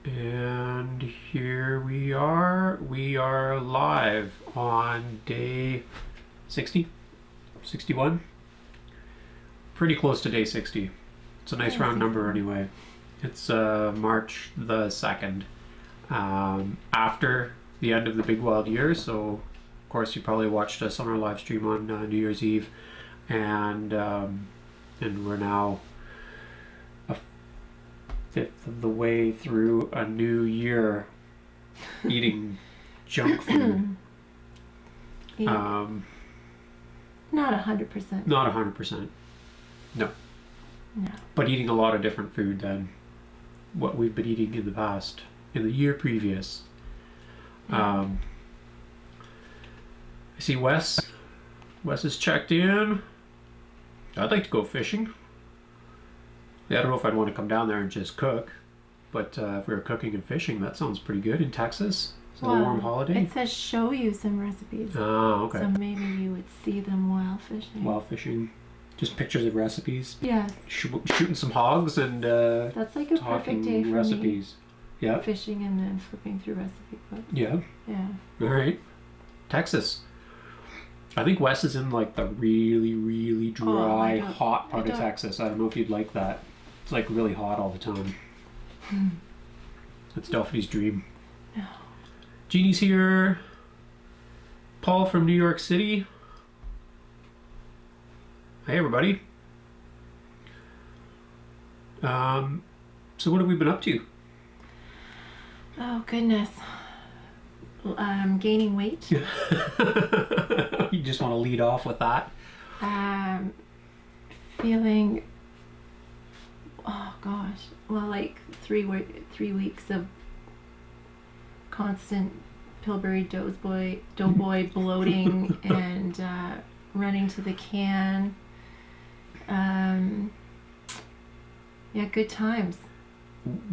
And here we are. We are live on day 60, 61. Pretty close to day 60. It's a nice round number anyway. It's March the 2nd. After the end of the big wild year, so of course you probably watched us on our live stream on New Year's Eve, and we're now a fifth of the way through a new year eating junk food. Not 100%. Not 100%. No. But eating a lot of different food than what we've been eating in the past, in the year previous. I see Wes. Wes is checked in. I'd like to go fishing. Yeah, I don't know if I'd want to come down there and just cook, but if we were cooking and fishing, that sounds pretty good in Texas. It's a warm holiday. It says show you some recipes. Oh, okay. So maybe you would see them while fishing. While fishing. Just pictures of recipes. Yeah. Shooting some hogs and that's like a perfect day for recipes. Me. Yeah. Fishing and then flipping through recipe books. Yeah. Yeah. All right. Texas. I think Wes is in like the really, really dry, hot part of Texas. I don't know if you'd like that. It's like really hot all the time. That's Delphi's dream. No. Jeannie's here. Paul from New York City. Hey everybody. So what have we been up to? Oh goodness. Gaining weight. You just want to lead off with that? Feeling, oh gosh, well, like 3 weeks of constant Pillsbury Doughboy bloating and running to the can. Yeah, good times.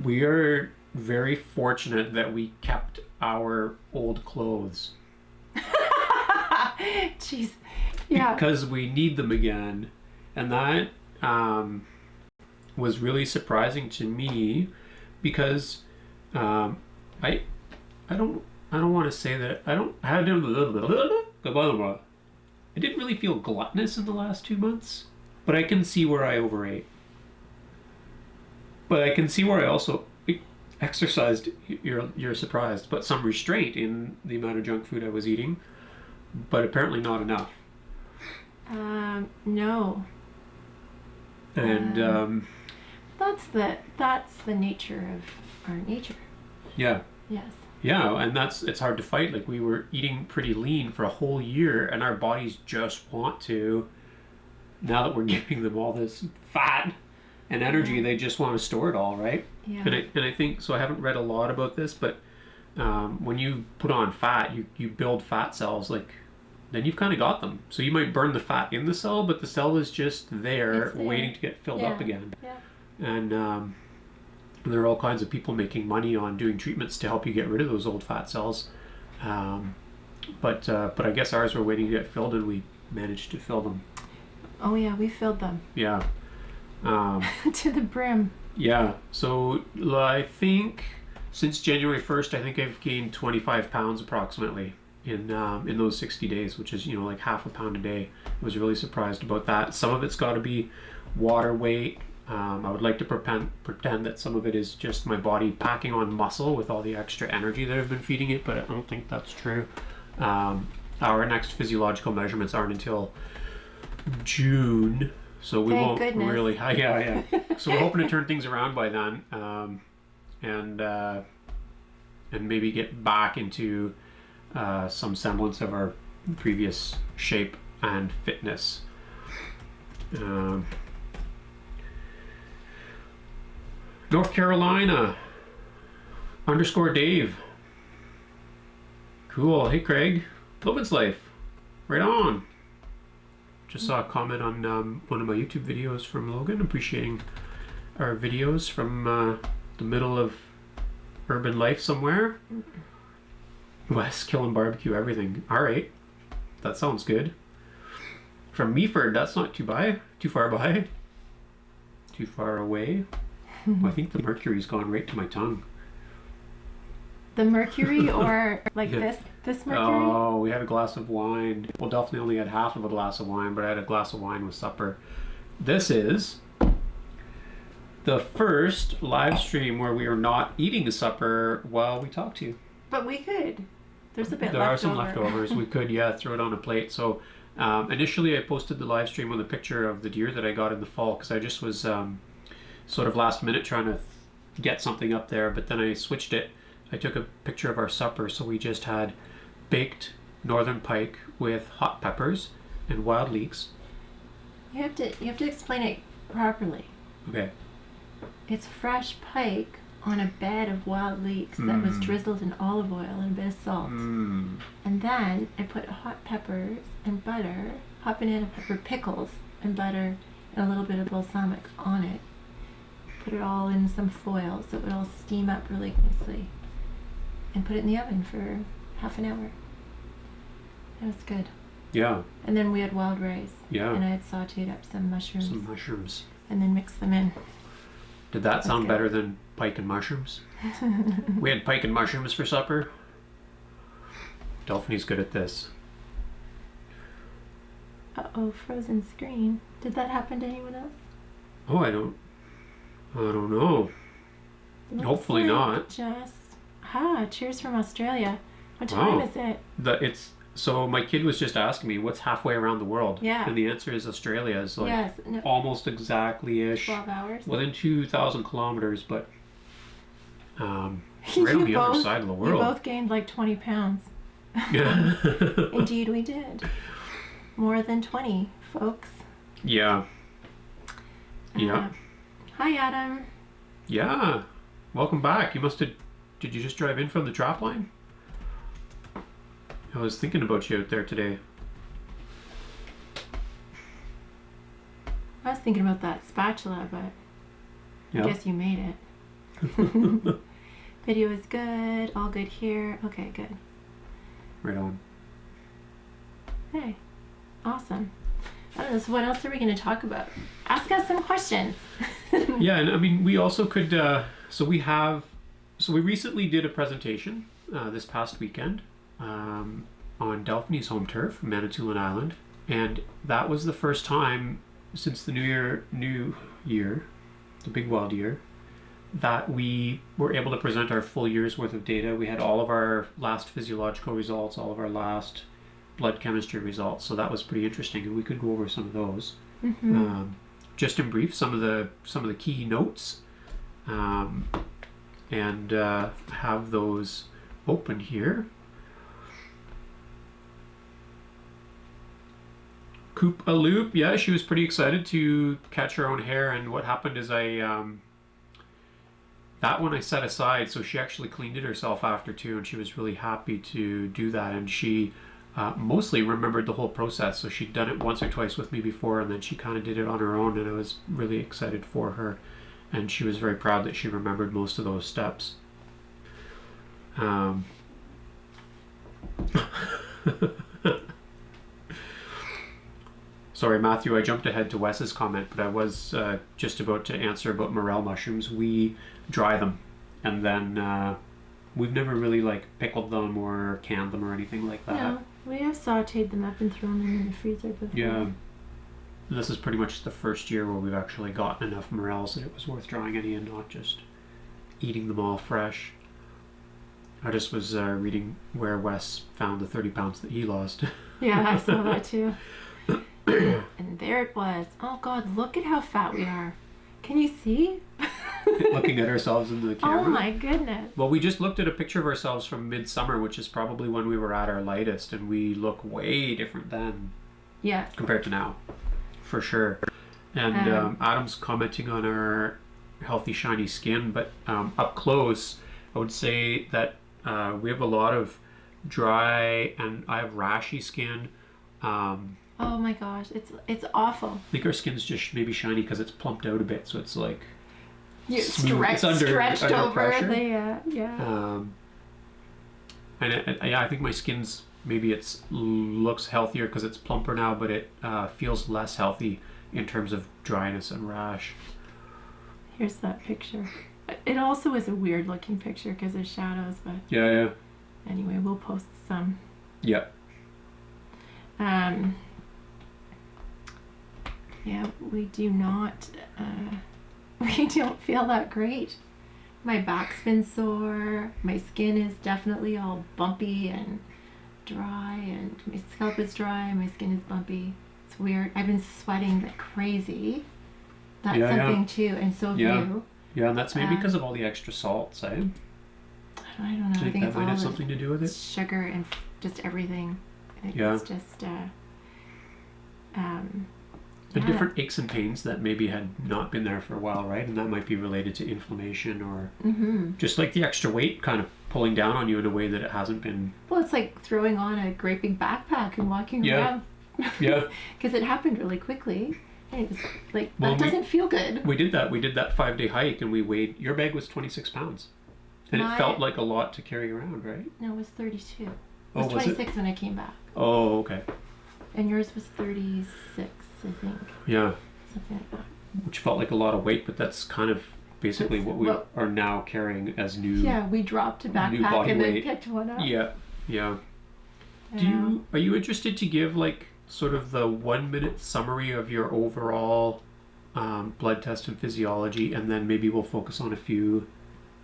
We are very fortunate that we kept our old clothes. Jeez. Yeah. Because we need them again. And that was really surprising to me because I don't want to say that I didn't really feel gluttonous in the last 2 months, but I can see where I overate. But I can see where I also exercised, you're surprised, but some restraint in the amount of junk food I was eating, but apparently not enough. No. And that's the nature of our nature. Yeah. Yes. Yeah, and it's hard to fight. Like, we were eating pretty lean for a whole year, and our bodies just want to, now that we're giving them all this fat and energy, they just want to store it all, right? Yeah. And I think, so I haven't read a lot about this, but when you put on fat, you build fat cells, like, then you've kind of got them. So you might burn the fat in the cell, but the cell is just there waiting to get filled up again. Yeah. And there are all kinds of people making money on doing treatments to help you get rid of those old fat cells. But I guess ours were waiting to get filled, and we managed to fill them. Oh yeah, we filled them. Yeah. To the brim. Yeah. So I think since January 1st, I think I've gained 25 pounds approximately in those 60 days, which is, like half a pound a day. I was really surprised about that. Some of it's got to be water weight. I would like to pretend that some of it is just my body packing on muscle with all the extra energy that I've been feeding it, but I don't think that's true. Our next physiological measurements aren't until June, so we won't really. Yeah. So we're hoping to turn things around by then, and maybe get back into some semblance of our previous shape and fitness. North Carolina _Dave. Cool. Hey Craig. Logan's Life. Right on. Just saw a comment on one of my YouTube videos from Logan, appreciating our videos from the middle of urban life somewhere. West killing barbecue everything. All right, that sounds good. From Meaford, that's not too far by. Too far away. I think the mercury's gone right to my tongue. The mercury or like Yeah. this mercury? Oh, we had a glass of wine. Well, definitely only had half of a glass of wine, but I had a glass of wine with supper. This is the first live stream where we are not eating a supper while we talk to you. But we could. There's a bit There left are some over. leftovers. We could, yeah, throw it on a plate. So initially I posted the live stream with a picture of the deer that I got in the fall because I just was sort of last minute trying to get something up there, but then I switched it. I took a picture of our supper, so we just had baked northern pike with hot peppers and wild leeks. You have to explain it properly. Okay. It's fresh pike on a bed of wild leeks that was drizzled in olive oil and a bit of salt. And then I put hot peppers and butter, hot banana pepper pickles and butter and a little bit of balsamic on it. Put it all in some foil so it would all steam up really nicely. And put it in the oven for half an hour. It was good. Yeah. And then we had wild rice. Yeah. And I had sauteed up some mushrooms. Some mushrooms. And then mixed them in. Did that sound good. better than pike and mushrooms? We had pike and mushrooms for supper. Delphine's good at this. Uh-oh, frozen screen. Did that happen to anyone else? Oh, I don't know. Looks Hopefully like not. Just cheers from Australia. What time Wow. is it? So my kid was just asking me what's halfway around the world. Yeah. And the answer is Australia is like Yes, no, almost exactly-ish. 12 hours. Within 2,000 kilometers, but right on You the other both- side of the You world. both gained like 20 pounds. Yeah. Indeed, we did. More than 20, folks. Yeah. Yeah. Hi, Adam. Yeah. Welcome back. Did you just drive in from the drop line? I was thinking about you out there today. I was thinking about that spatula, but Yeah. I guess you made it. Video is good. All good here. Okay, good. Right on. Hey, awesome. I don't know, so what else are we going to talk about? Ask us some questions. Yeah, and I mean, we also could. So we recently did a presentation this past weekend on Delphine's home turf, Manitoulin Island, and that was the first time since the new year, the big wild year, that we were able to present our full year's worth of data. We had all of our last physiological results, all of our last blood chemistry results, so that was pretty interesting, and we could go over some of those. Just in brief, some of the key notes, and have those open here. Coop a loop, yeah, she was pretty excited to catch her own hare, and what happened is that one I set aside, so she actually cleaned it herself after too, and she was really happy to do that, and she mostly remembered the whole process, so she'd done it once or twice with me before, and then she kind of did it on her own, and I was really excited for her, and she was very proud that she remembered most of those steps. Sorry, Matthew, I jumped ahead to Wes's comment, but I was just about to answer about morel mushrooms. We dry them, and then we've never really like pickled them or canned them or anything like that. No, we have sauteed them up and thrown them in the freezer before. Yeah. This is pretty much the first year where we've actually gotten enough morels that it was worth drying any and not just eating them all fresh. I just was reading where Wes found the 30 pounds that he lost. Yeah, I saw that too. And there it was. Oh God, look at how fat we are. Can you see? Looking at ourselves in the camera. Oh my goodness. Well, we just looked at a picture of ourselves from midsummer, which is probably when we were at our lightest, and we look way different then Yes. compared to now, for sure. And Adam's commenting on our healthy, shiny skin, but up close, I would say that we have a lot of dry, and I have rashy skin. Oh my gosh, it's awful. I think our skin's just maybe shiny because it's plumped out a bit, so it's like You smooth. It's stretched under over pressure. the yeah. And I think my skin's maybe looks healthier because it's plumper now, but it feels less healthy in terms of dryness and rash. Here's that picture. It also is a weird looking picture because there's shadows, but Yeah. anyway, we'll post some. Yeah. Yeah, we do not, we don't feel that great. My back's been sore, my skin is definitely all bumpy and dry, and my scalp is dry, my skin is bumpy. It's weird. I've been sweating like crazy. That's something too, and so have you. Yeah, and that's maybe because of all the extra salts, eh? I don't know. Do you I think that it's might all have the something to do with it? sugar and just everything. I think it's just The different aches and pains that maybe had not been there for a while, right? And that might be related to inflammation or just like the extra weight kind of pulling down on you in a way that it hasn't been. Well, it's like throwing on a great big backpack and walking around. Yeah. Because it happened really quickly. And it was like, Well, that doesn't feel good. We did that 5-day hike and we weighed, your bag was 26 pounds. And it felt like a lot to carry around, right? No, it was 32. It Oh, was 26 when I came back. Oh, okay. And yours was 36, I think. Yeah. Something like that. Which felt like a lot of weight, but that's kind of basically what we are now carrying as new. Yeah, we dropped a backpack and then picked one up. Yeah. Are you interested to give like sort of the 1-minute summary of your overall blood test and physiology, and then maybe we'll focus on a few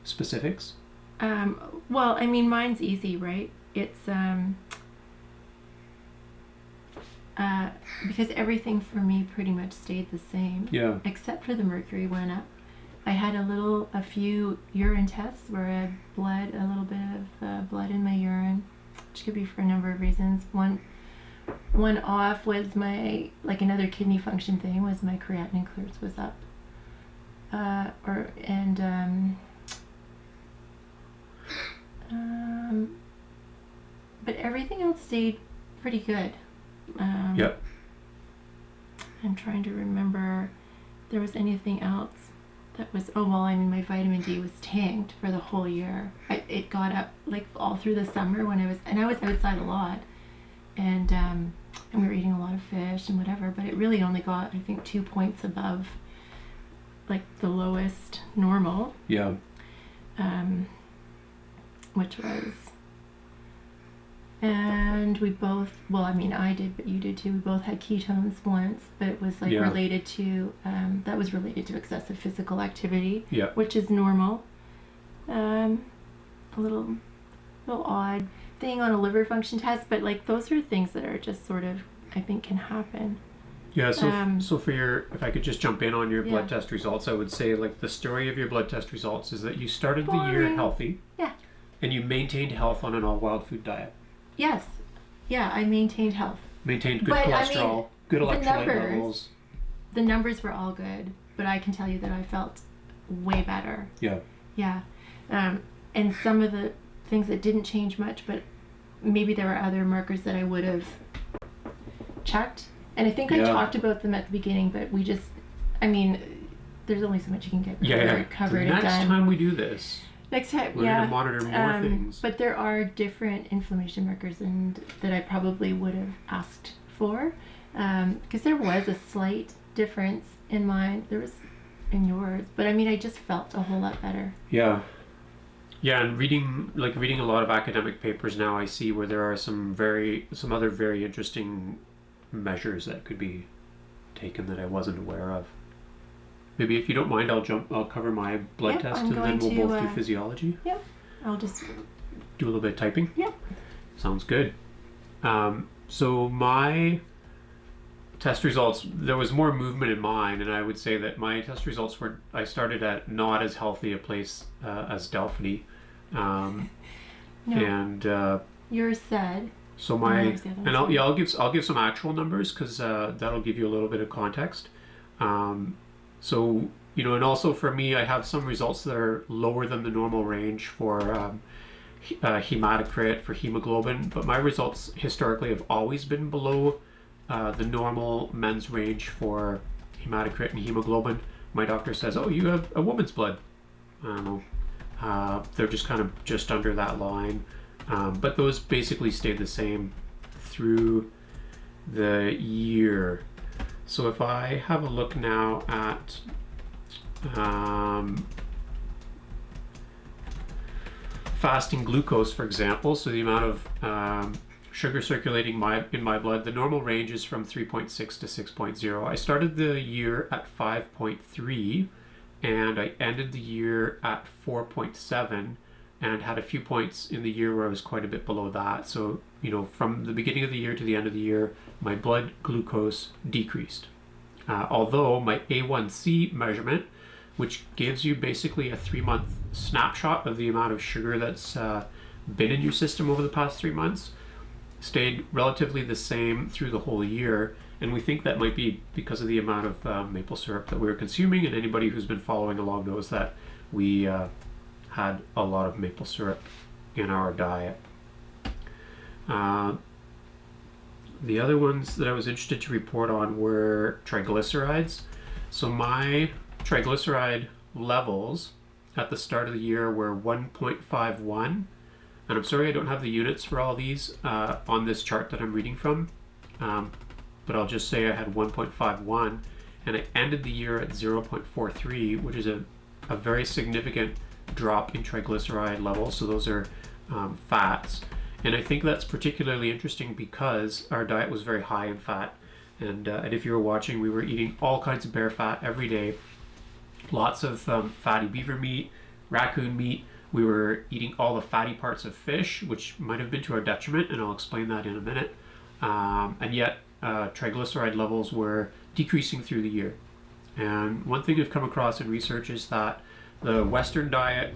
specifics? Well, I mean, mine's easy, right? It's because everything for me pretty much stayed the same. Yeah. Except for the mercury went up. I had a few urine tests where I had a little bit of blood in my urine, which could be for a number of reasons. One off was another kidney function thing was my creatinine clearance was up. But everything else stayed pretty good. Yep. I'm trying to remember if there was anything else that was, my vitamin D was tanked for the whole year. It got up like all through the summer when I was outside a lot, and we were eating a lot of fish and whatever, but it really only got, I think, 2 points above like the lowest normal. Yeah. Which was, and we both, I did, but you did too, we both had ketones once, but it was related to, that was related to excessive physical activity, which is normal. A little odd thing on a liver function test, but like those are things that are just sort of, I think, can happen. Yeah, so for if I could just jump in on your blood test results, I would say like the story of your blood test results is that you started the year healthy. Yeah. And you maintained health on an all wild food diet. Yes. Yeah, I maintained health. Maintained good cholesterol, good electrolyte levels. The numbers were all good, but I can tell you that I felt way better. Yeah. Yeah. And some of the things that didn't change much, but maybe there were other markers that I would have checked. And I think I talked about them at the beginning, but there's only so much you can get covered and done. Next time we do this, next time, we're going to monitor more things. But there are different inflammation markers that I probably would have asked for, because there was a slight difference in mine. There was in yours, but I just felt a whole lot better. Yeah. Yeah, and reading a lot of academic papers now, I see where there are some other very interesting measures that could be taken that I wasn't aware of. Maybe if you don't mind, I'll cover my blood test and then we'll both do physiology. Yep. I'll just do a little bit of typing. Yep. Sounds good. So my test results, there was more movement in mine, and I would say that my test results I started at not as healthy a place as Delphine. No. And yours said. So I'll give some actual numbers because that'll give you a little bit of context. So and also for me, I have some results that are lower than the normal range for hematocrit, for hemoglobin, but my results historically have always been below the normal men's range for hematocrit and hemoglobin. My doctor says, "Oh, you have a woman's blood." I don't know. They're just kind of just under that line. But those basically stayed the same through the year. So if I have a look now at fasting glucose, for example, so the amount of sugar circulating in my blood, the normal range is from 3.6 to 6.0. I started the year at 5.3 and I ended the year at 4.7 and had a few points in the year where I was quite a bit below that. So, from the beginning of the year to the end of the year, my blood glucose decreased. Although my A1C measurement, which gives you basically a 3-month snapshot of the amount of sugar that's been in your system over the past 3 months, stayed relatively the same through the whole year. And we think that might be because of the amount of maple syrup that we were consuming. And anybody who's been following along knows that we had a lot of maple syrup in our diet. The other ones that I was interested to report on were triglycerides. So my triglyceride levels at the start of the year were 1.51, and I'm sorry I don't have the units for all these on this chart that I'm reading from, but I'll just say I had 1.51, and I ended the year at 0.43, which is a very significant drop in triglyceride levels. So those are fats, and I think that's particularly interesting because our diet was very high in fat, and if you were watching, we were eating all kinds of bear fat every day. Lots of fatty beaver meat, raccoon meat. We were eating all the fatty parts of fish, which might have been to our detriment, and I'll explain that in a minute. And yet, triglyceride levels were decreasing through the year. And one thing I've come across in research is that the Western diet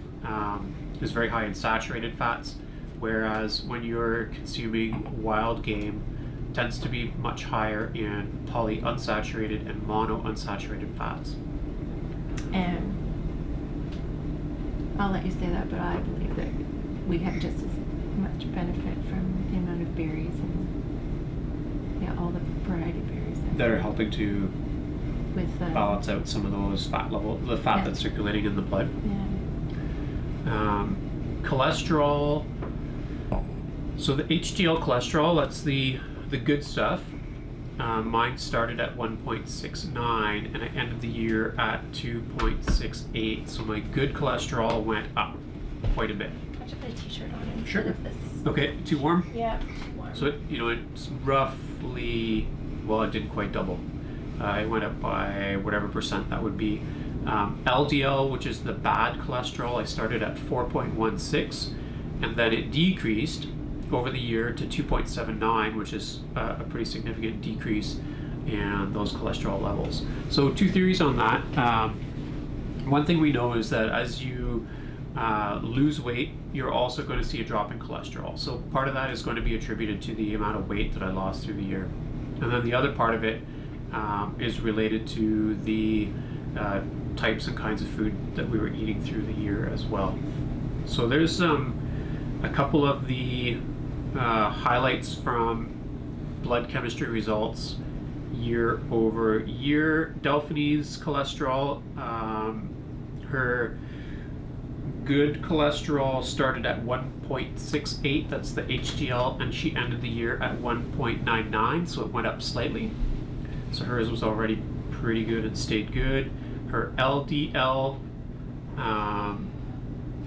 is very high in saturated fats, whereas when you're consuming wild game, it tends to be much higher in polyunsaturated and monounsaturated fats. And I'll let you say that, but I believe that we have just as much benefit from the amount of berries and all the variety of berries that are helping to balance out some of those the fat that's circulating in the blood. Yeah. Cholesterol. So the HDL cholesterol, that's the good stuff. Mine started at 1.69 and I ended the year at 2.68. So my good cholesterol went up quite a bit. I should put a t-shirt on instead Sure. of this. Okay, too warm? Yeah, too warm. So it's roughly, well, it didn't quite double. It went up by whatever percent that would be. LDL, which is the bad cholesterol, I started at 4.16 and then it decreased over the year to 2.79, which is a pretty significant decrease in those cholesterol levels. So two theories on that. One thing we know is that as you lose weight, you're also going to see a drop in cholesterol. So part of that is going to be attributed to the amount of weight that I lost through the year. And then the other part of it is related to the types and kinds of food that we were eating through the year as well. So there's a couple of the highlights from blood chemistry results year over year. Delphine's cholesterol, her good cholesterol started at 1.68, that's the HDL, and she ended the year at 1.99, so it went up slightly. So hers was already pretty good and stayed good. Her LDL,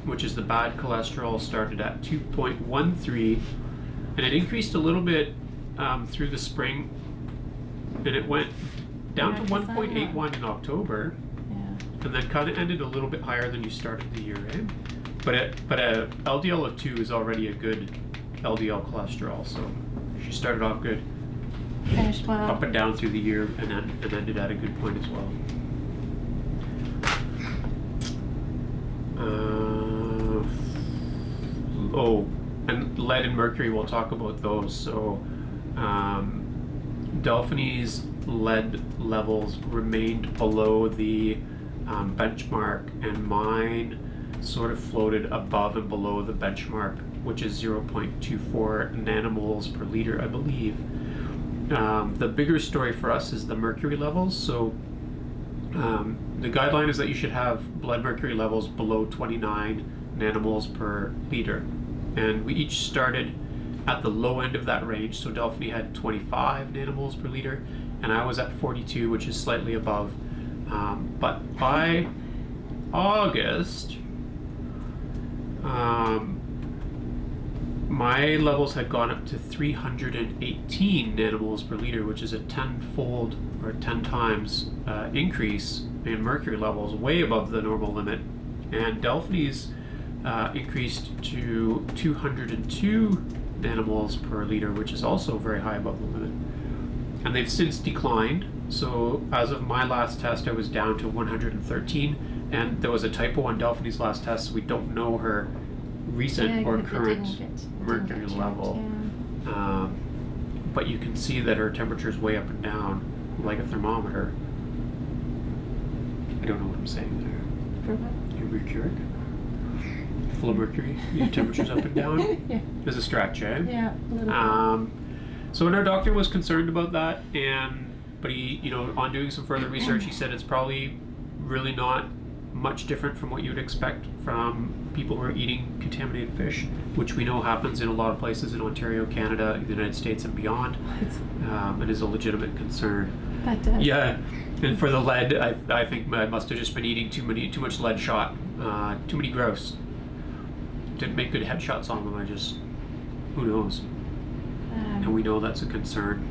which is the bad cholesterol, started at 2.13, and it increased a little bit through the spring, and it went down to 1.81 in October, and then kind of ended a little bit higher than you started the year, eh? But a LDL of 2 is already a good LDL cholesterol, so she started off good. Finished well. Up and down through the year, and ended at a good point as well. And lead and mercury, we'll talk about those. So Delphine's lead levels remained below the benchmark, and mine sort of floated above and below the benchmark, which is 0.24 nanomoles per liter, I believe. The bigger story for us is the mercury levels. So the guideline is that you should have blood mercury levels below 29 nanomoles per liter, and we each started at the low end of that range. So Delphine had 25 nanomoles per liter, and I was at 42, which is slightly above. But by August, my levels had gone up to 318 nanomoles per liter, which is a 10-fold or 10 times increase in mercury levels, way above the normal limit. And Delphi's increased to 202 nanomoles per liter, which is also very high above the limit. And they've since declined. So as of my last test, I was down to 113, and there was a typo on Delphi's last test, so we don't know her recent or current mercury level. Yeah. But you can see that her temperature is way up and down, like a thermometer. I don't know what I'm saying there. For what? Your mercuric? Full of mercury, your temperature's up and down. Yeah. There's a stretch, eh? Yeah, a little bit. So our doctor was concerned about that, but he, on doing some further research, he said it's probably really not much different from what you would expect from people who are eating contaminated fish, which we know happens in a lot of places in Ontario, Canada, the United States, and beyond. It is a legitimate concern. That does. Yeah, and for the lead, I think I must have just been eating too much lead shot, too many grouse. Didn't make good headshots on them. Who knows? And we know that's a concern.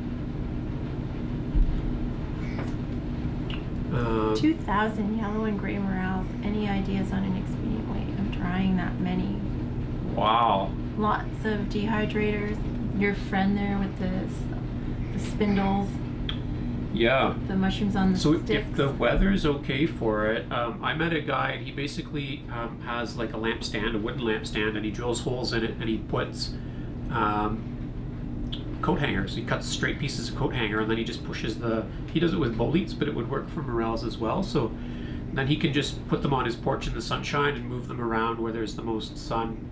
2,000 yellow and gray morels. Any ideas on an expedient way of drying that many? Wow. Lots of dehydrators. Your friend there with the spindles. Yeah. The mushrooms on the sticks. So if the weather's okay for it, I met a guy, and he basically has like a lampstand, a wooden lampstand, and he drills holes in it, and he puts coat hangers. He cuts straight pieces of coat hanger, and then he just pushes he does it with boletes, but it would work for morels as well. So then he can just put them on his porch in the sunshine and move them around where there's the most sun.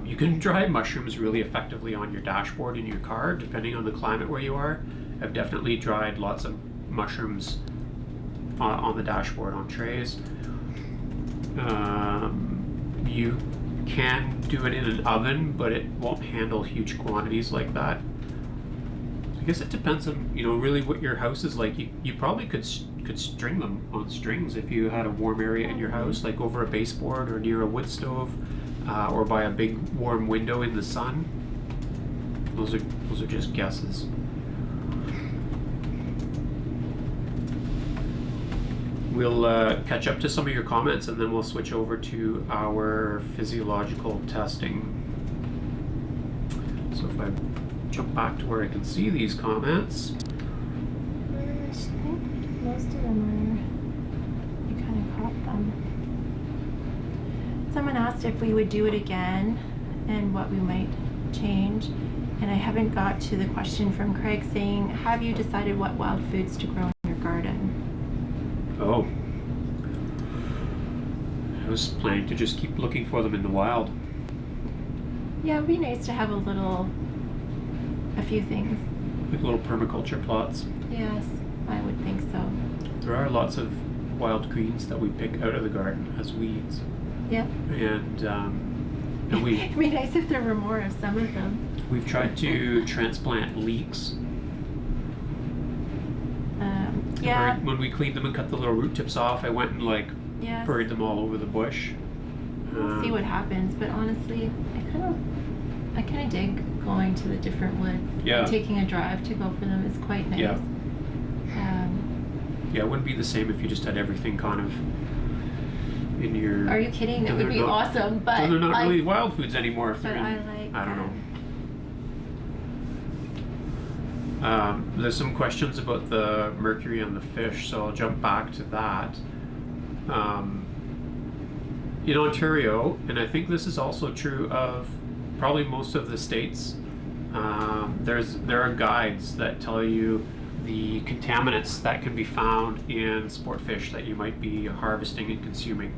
You can dry mushrooms really effectively on your dashboard in your car, depending on the climate where you are. I've definitely dried lots of mushrooms on the dashboard on trays. You can do it in an oven, but it won't handle huge quantities like that. I guess it depends on really what your house is like. You probably could string them on strings if you had a warm area in your house, like over a baseboard or near a wood stove, or by a big warm window in the sun. Those are just guesses. We'll catch up to some of your comments, and then we'll switch over to our physiological testing. So if I jump back to where I can see these comments. I think most of them you kind of caught them. Someone asked if we would do it again and what we might change. And I haven't got to the question from Craig saying, have you decided what wild foods to grow in your garden? Oh. I was planning to just keep looking for them in the wild. Yeah, it'd be nice to have a few things. Like little permaculture plots. Yes, I would think so. There are lots of wild greens that we pick out of the garden as weeds. Yeah. And we... It'd be nice if there were more of some of them. We've tried to transplant leeks. Yeah. When we cleaned them and cut the little root tips off, I went and buried them all over the bush. We'll see what happens, but honestly, I kind of dig going to the different woods. Yeah. And taking a drive to go for them is quite nice. Yeah. Yeah, it wouldn't be the same if you just had everything kind of in your... Are you kidding? It would be awesome, but... They're not really wild foods anymore. If but they're I don't know. There's some questions about the mercury on the fish, so I'll jump back to that. In Ontario, and I think this is also true of probably most of the states, there are guides that tell you the contaminants that can be found in sport fish that you might be harvesting and consuming.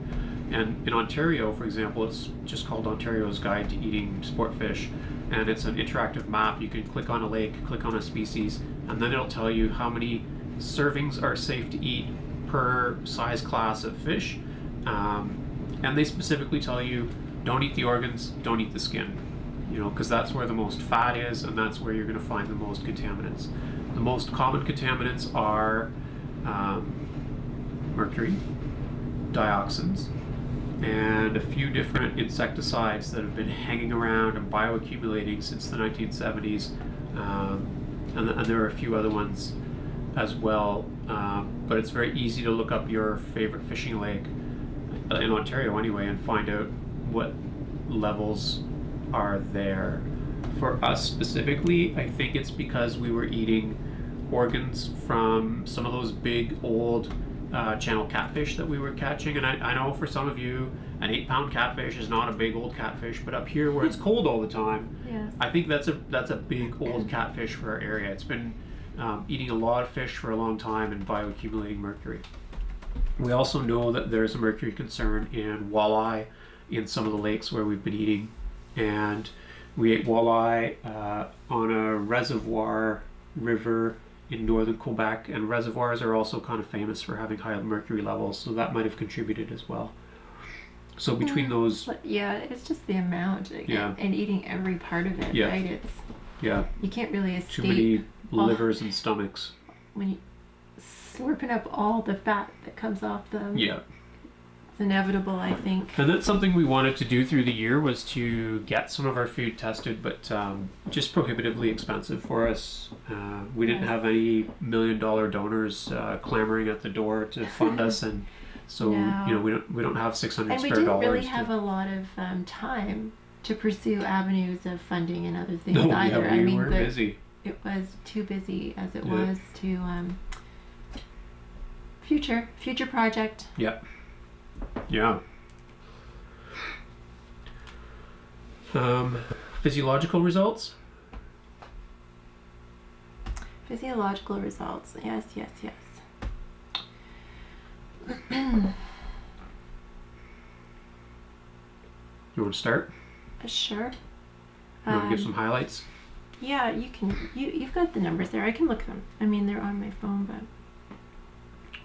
And in Ontario, for example, it's just called Ontario's Guide to Eating Sport Fish, and it's an interactive map. You can click on a lake, click on a species, and then it'll tell you how many servings are safe to eat per size class of fish. And they specifically tell you, don't eat the organs, don't eat the skin, because that's where the most fat is, and that's where you're going to find the most contaminants. The most common contaminants are mercury, dioxins, and a few different insecticides that have been hanging around and bioaccumulating since the 1970s. And there are a few other ones as well. But it's very easy to look up your favorite fishing lake in Ontario anyway and find out what levels are there. For us specifically, I think it's because we were eating organs from some of those big old channel catfish that we were catching. And I know for some of you, an 8-pound catfish is not a big old catfish, but up here where it's cold all the time, Yes. I think that's a big old catfish for our area. It's been eating a lot of fish for a long time and bioaccumulating mercury. We also know that there's a mercury concern in walleye in some of the lakes where we've been eating, and we ate walleye on a reservoir river in northern Quebec, and reservoirs are also kind of famous for having high mercury levels, so that might have contributed as well. So between those, Yeah, it's just the amount, Yeah. and eating every part of it, Yeah. right? It's yeah, you can't really too escape many livers and stomachs. when you slurping up all the fat that comes off them. Yeah. It's inevitable, I think. And that's something we wanted to do through the year, was to get some of our food tested, but just prohibitively expensive for us. We didn't have any $1 million donors clamoring at the door to fund us, and so No. we don't have $600 And we spare didn't dollars. really have a lot of time to pursue avenues of funding and other things No, either. yeah, we I mean, were busy. it was too busy as it Yeah. was to future project. Yeah. Physiological results. Physiological results. Yes. You want to start? Sure. You want to give some highlights? Yeah, you can. You've got the numbers there. I can look them. I mean, they're on my phone, but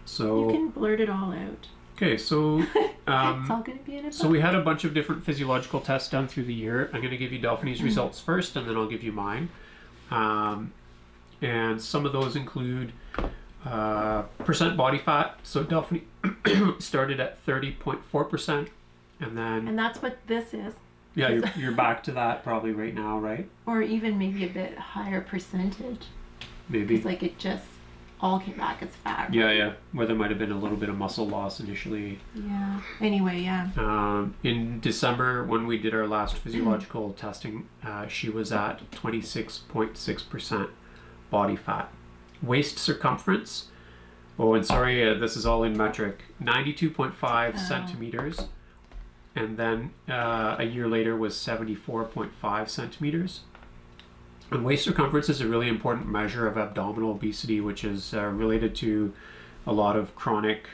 So you can blurt it all out. okay, so It's all going to be in a book. so we had a bunch of different physiological tests done through the year. I'm going to give you Delphine's results first, and then I'll give you mine. And some of those include percent body fat. So Delphine started at 30.4%, and then And that's what this is. yeah, you're back to that probably right now, right? Or even maybe a bit higher percentage. Maybe. It's like it just all came back as fat. Yeah. Where there might have been a little bit of muscle loss initially. Yeah. Anyway, yeah. In December, when we did our last physiological testing, she was at 26.6% body fat. Waist circumference, and sorry, this is all in metric, 92.5 centimeters. And then a year later was 74.5 centimeters. And waist circumference is a really important measure of abdominal obesity, which is related to a lot of chronic,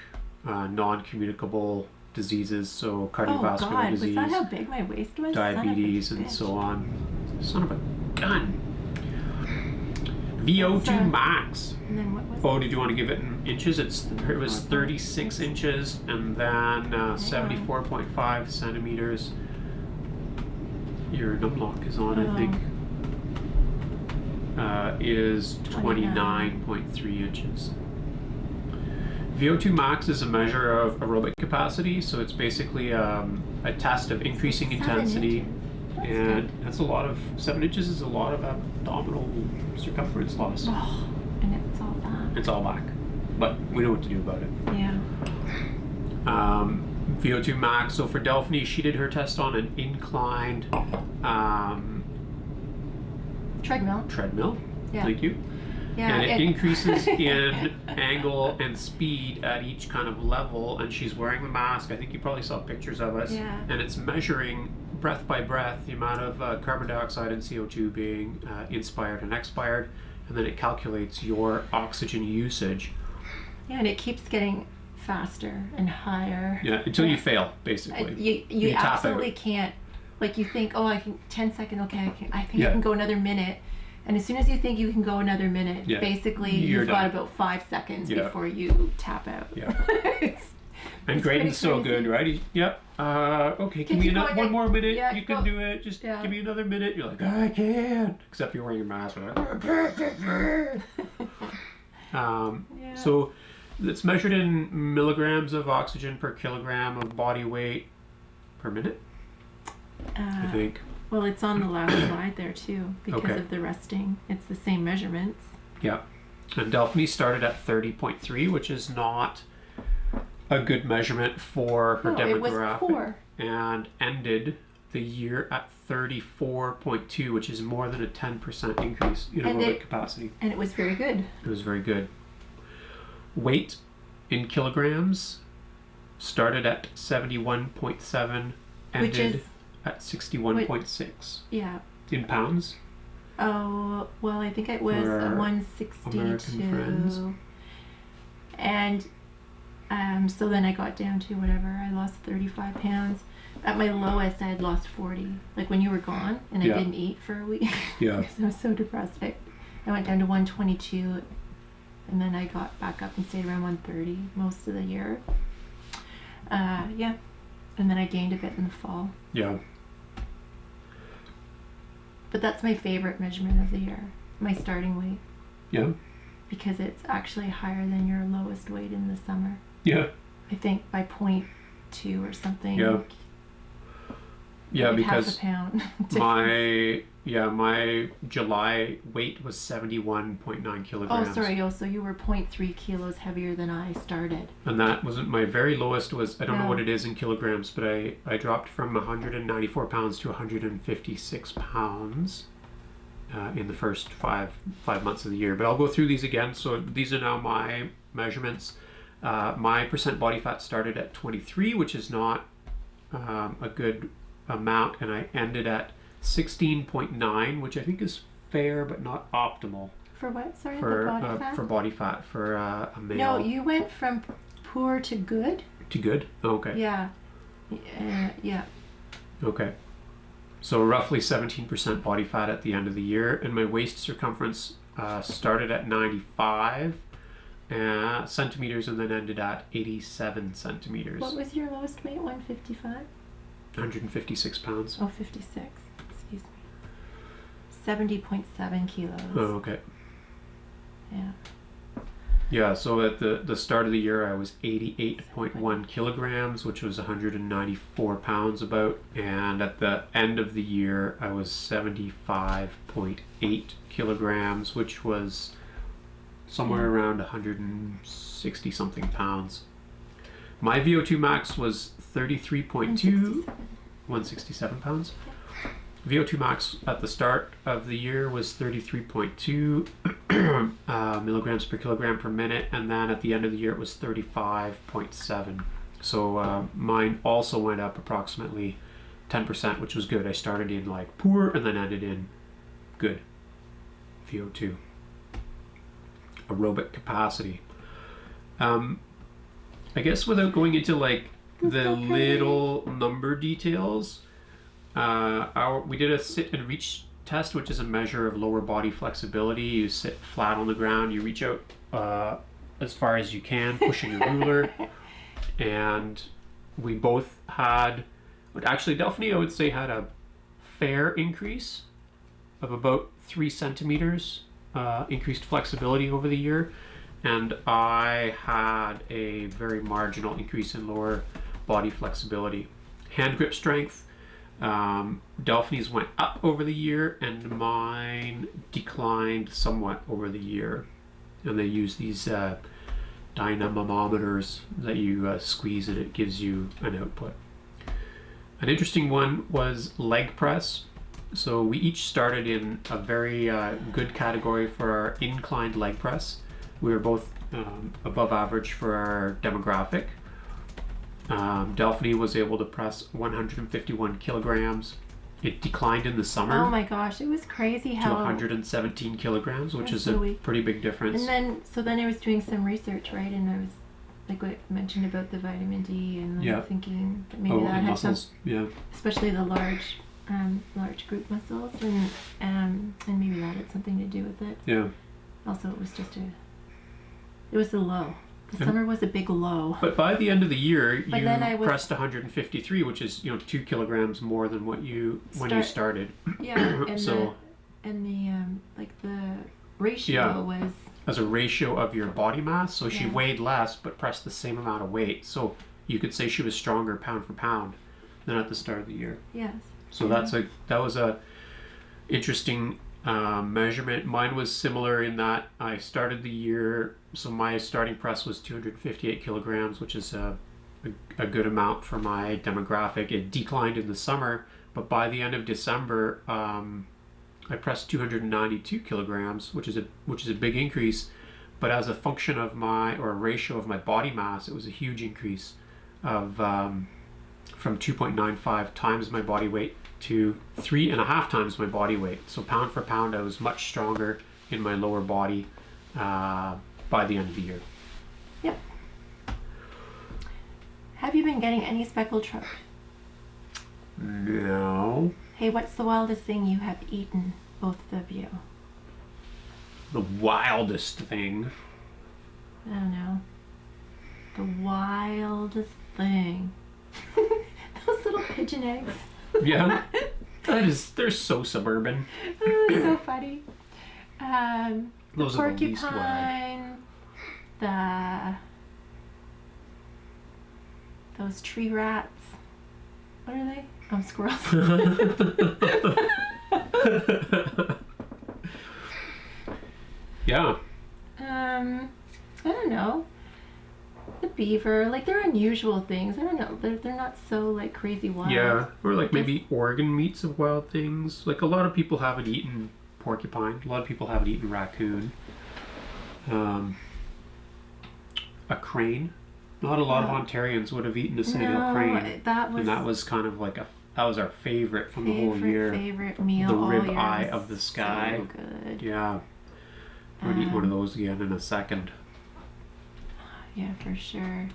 non-communicable diseases, so cardiovascular Oh God, disease, was that how big my waist was? diabetes, Son of a and bitch. so on. Son of a gun. VO2 max. And then what was Oh, did you want to give it in inches? It was 36 inches, and then 74.5 centimeters. Your numlock is on, I think. Is 29.3 inches. VO2 max is a measure of aerobic capacity, so it's basically a test of increasing 7 intensity. inches. That's And good. that's a lot of 7 inches is a lot of abdominal circumference loss. Oh, and it's all that. It's all back, but we know what to do about it. Yeah. VO2 max. So for Delphine, she did her test on an inclined treadmill. Yeah. Thank you. Yeah. And it increases in angle and speed at each kind of level, and she's wearing the mask. I think you probably saw pictures of us. Yeah. And it's measuring breath by breath the amount of carbon dioxide and CO2 being inspired and expired, and then it calculates your oxygen usage. Yeah, and it keeps getting faster and higher. Yeah, until you fail, basically. You tap out. absolutely can't. Like you think, oh, I can 10 seconds. Okay, I think Yeah. I can go another minute. And as soon as you think you can go another minute, Yeah. basically You're you've got done. about 5 seconds Yeah. before you tap out. Yeah. And It's Graydon's so pretty good, right? Yep. Okay, Can give me you go one again? more minute. Yeah, You can go. do it. Just Yeah. give me another minute. You're like, I can't. Except you're wearing your mask. Yeah. So it's measured in milligrams of oxygen per kilogram of body weight. per minute, I think. Well, it's on the last slide there too because Okay. of the resting. It's the same measurements. Yeah. And Delphine started at 30.3, which is not a good measurement for her No, it was demographic, poor. and ended the year at 34.2, which is more than a 10% increase in aerobic capacity. And it was very good. It was very good. Weight in kilograms started at 71.7, Which ended is at 61.6. Yeah. In pounds? Oh, well, I think it was For our 162. American friends. And so then I got down to whatever. I lost 35 pounds. At my lowest, I had lost 40. Like when you were gone and I Yeah. didn't eat for a week. Yeah. Because I was so depressed. I went down to 122 and then I got back up and stayed around 130 most of the year. Yeah. And then I gained a bit in the fall. Yeah. But that's my favorite measurement of the year, my starting weight, Yeah. because it's actually higher than your lowest weight in the summer. Yeah. I think by 0.2 or something. Yeah. Yeah, like because half a pound. my July weight was 71.9 kilograms. Oh, sorry. So you were 0.3 kilos heavier than I started. And that wasn't my very lowest was, I don't know No. what it is in kilograms, but I dropped from 194 pounds to 156 pounds in the first five months of the year. But I'll go through these again. So these are now my measurements. My percent body fat started at 23, which is not a good amount, and I ended at 16.9, which I think is fair but not optimal For what? Sorry, the for body fat? for body fat for a male. No, you went from poor to good. To good? Okay. Yeah. Yeah. Okay. So roughly 17% body fat at the end of the year, and my waist circumference started at 95 centimeters and then ended at 87 centimeters. What was your lowest weight? 155? 156 pounds. Oh, 56. Excuse me. 70.7 kilos. Oh, okay. Yeah. Yeah, so at the start of the year, I was 88.1 kilograms, which was 194 pounds about. And at the end of the year, I was 75.8 kilograms, which was somewhere around 160 something pounds. My VO2 max was 33.2, 167 pounds. VO2 max at the start of the year was 33.2 milligrams per kilogram per minute, and then at the end of the year it was 35.7. So mine also went up approximately 10%, which was good. I started in like poor and then ended in good VO2. Aerobic capacity. I guess without going into like the little number details, we did a sit and reach test, which is a measure of lower body flexibility. You sit flat on the ground, you reach out as far as you can, pushing a ruler, and we both had, actually Delphine I would say had a fair increase of about 3 centimeters increased flexibility over the year, and I had a very marginal increase in lower body flexibility. Hand grip strength, Delphine's went up over the year and mine declined somewhat over the year. And they use these dynamometers that you squeeze and it gives you an output. An interesting one was leg press. So we each started in a very good category for our inclined leg press. We were both above average for our demographic. Delphine was able to press 151 kilograms. It declined in the summer. Oh my gosh, it was crazy how. To 117 kilograms, which is so a weak. pretty big difference. And then I was doing some research, right? And I was like what I mentioned about the vitamin D, and I'm thinking that maybe that had some, especially the large group muscles, and maybe that had something to do with it. Yeah. Also, it was a low. The summer was a big low. But by the end of the year, you pressed 153, which is 2 kilograms more than what you started. Yeah, and so the ratio was as a ratio of your body mass. So she weighed less but pressed the same amount of weight. So you could say she was stronger pound for pound than at the start of the year. Yes. So that was a interesting measurement. Mine was similar in that I started the year, so my starting press was 258 kilograms, which is a good amount for my demographic. It declined in the summer, but by the end of December, I pressed 292 kilograms, which is a big increase. But as a function of a ratio of my body mass, it was a huge increase of from 2.95 times my body weight to 3.5 times my body weight. So pound for pound, I was much stronger in my lower body by the end of the year. Yep. Have you been getting any speckled trout? No. Hey, what's the wildest thing you have eaten, both of you? The wildest thing. I don't know. The wildest thing. Those little pigeon eggs. Yeah. They're so suburban. Oh, it's so funny. Those the are the least wild. Porcupine, those tree rats. What are they? Oh, squirrels. Yeah. I don't know. The beaver, like they're unusual things. I don't know. They're not so like crazy wild. Yeah, or like maybe organ meats of wild things. Like a lot of people haven't eaten porcupine. A lot of people haven't eaten raccoon. A crane. Not a lot of Ontarians would have eaten a Senegal crane. That was kind of like that was our favorite from the whole year. Favorite meal. The all rib year. eye of the sky. So good. Yeah. I'd eat one of those again in a second. Yeah, for sure.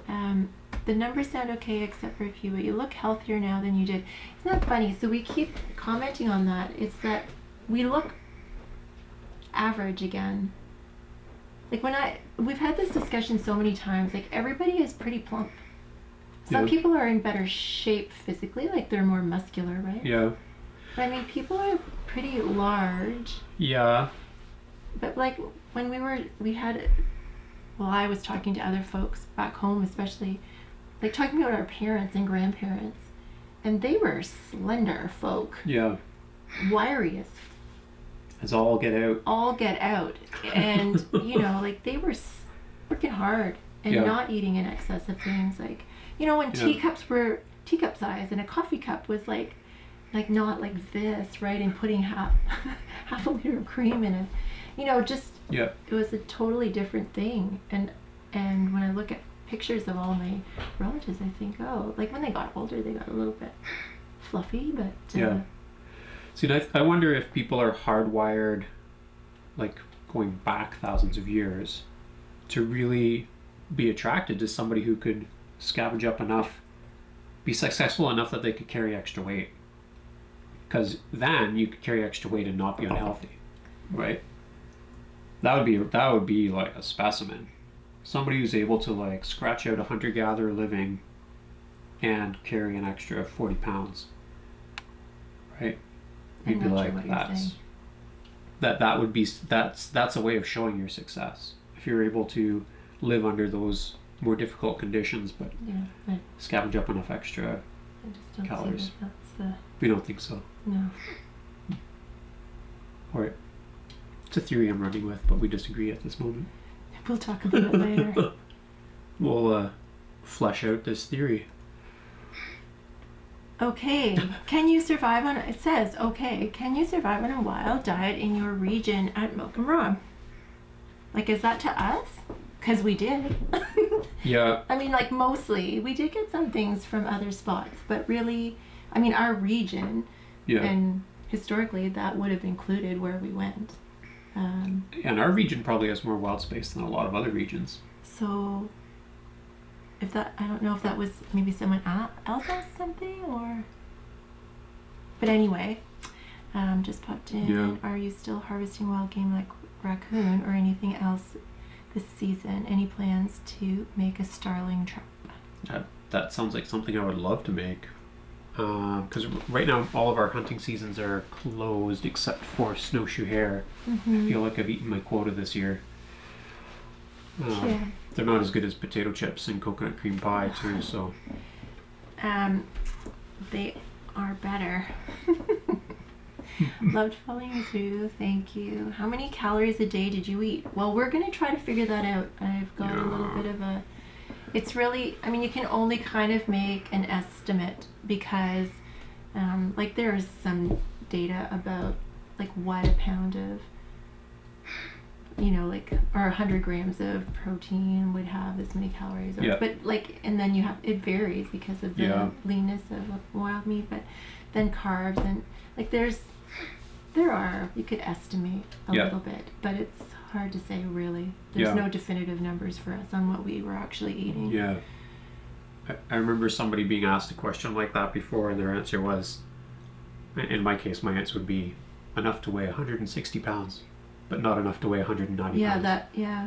The numbers sound okay except for a few, but you look healthier now than you did. Isn't that funny? So we keep commenting on that. It's that we look average again. Like we've had this discussion so many times, like everybody is pretty plump. Some people are in better shape physically, like they're more muscular, right? Yeah. But I mean, people are pretty large. Yeah. But like when I was talking to other folks back home, especially, like talking about our parents and grandparents, and they were slender folk. Yeah. Wiry as all get out. All get out. And, like they were working hard and not eating in excess of things. Like, when teacups were teacup size and a coffee cup was like not like this, right? And putting half a liter of cream in it. It was a totally different thing. And when I look at pictures of all my relatives, I think, like when they got older, they got a little bit fluffy, but See, I wonder if people are hardwired, like going back thousands of years, to really be attracted to somebody who could scavenge up enough, be successful enough that they could carry extra weight. Because then you could carry extra weight and not be unhealthy, right? That would be like a specimen. Somebody who's able to like scratch out a hunter-gatherer living and carry an extra 40 pounds, right? You'd be like, that's a way of showing your success. If you're able to live under those more difficult conditions, but scavenge up enough extra calories. We don't think so. No. Or it's a theory I'm running with, but we disagree at this moment. We'll talk about it later. We'll flesh out this theory. Okay, can you survive on a wild diet in your region at Milk and Raw? Like, is that to us? Because we did. Yeah. I mean, like, mostly. We did get some things from other spots, but really, I mean, our region, and historically, that would have included where we went. And our region probably has more wild space than a lot of other regions. So, I don't know if that was maybe someone else asked something, or... But anyway, just popped in. Yeah. Are you still harvesting wild game like raccoon or anything else this season? Any plans to make a starling trap? That sounds like something I would love to make. Because right now all of our hunting seasons are closed except for snowshoe hare. I feel like I've eaten my quota this year. They're not as good as potato chips and coconut cream pie too. So They are better. Loved following you. Thank you. How many calories a day did you eat? Well, we're going to try to figure that out. I've got a little bit of a... It's really... I mean, you can only kind of make an estimate because, like, there's some data about, like, what a pound of, you know, like, or 100 grams of protein would have this many calories. Or, but, like, and then you have... It varies because of the leanness of wild meat, but then carbs and, like, you could estimate a little bit, but it's hard to say really. There's no definitive numbers for us on what we were actually eating. Yeah. I remember somebody being asked a question like that before, and their answer was, in my case, my answer would be enough to weigh 160 pounds, but not enough to weigh 190 pounds.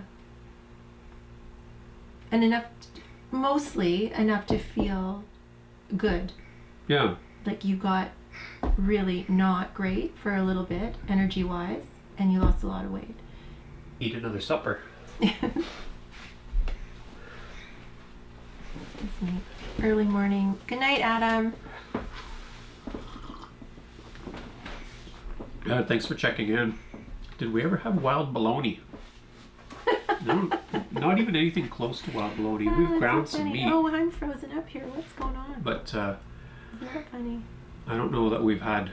And enough, mostly enough to feel good. Yeah. Like you got really not great for a little bit, energy-wise, and you lost a lot of weight. Eat another supper. Early morning. Good night, Adam. Thanks for checking in. Did we ever have wild bologna? No, not even anything close to wild bologna. We've ground some meat. Oh, I'm frozen up here. What's going on? But isn't that funny? I don't know that we've had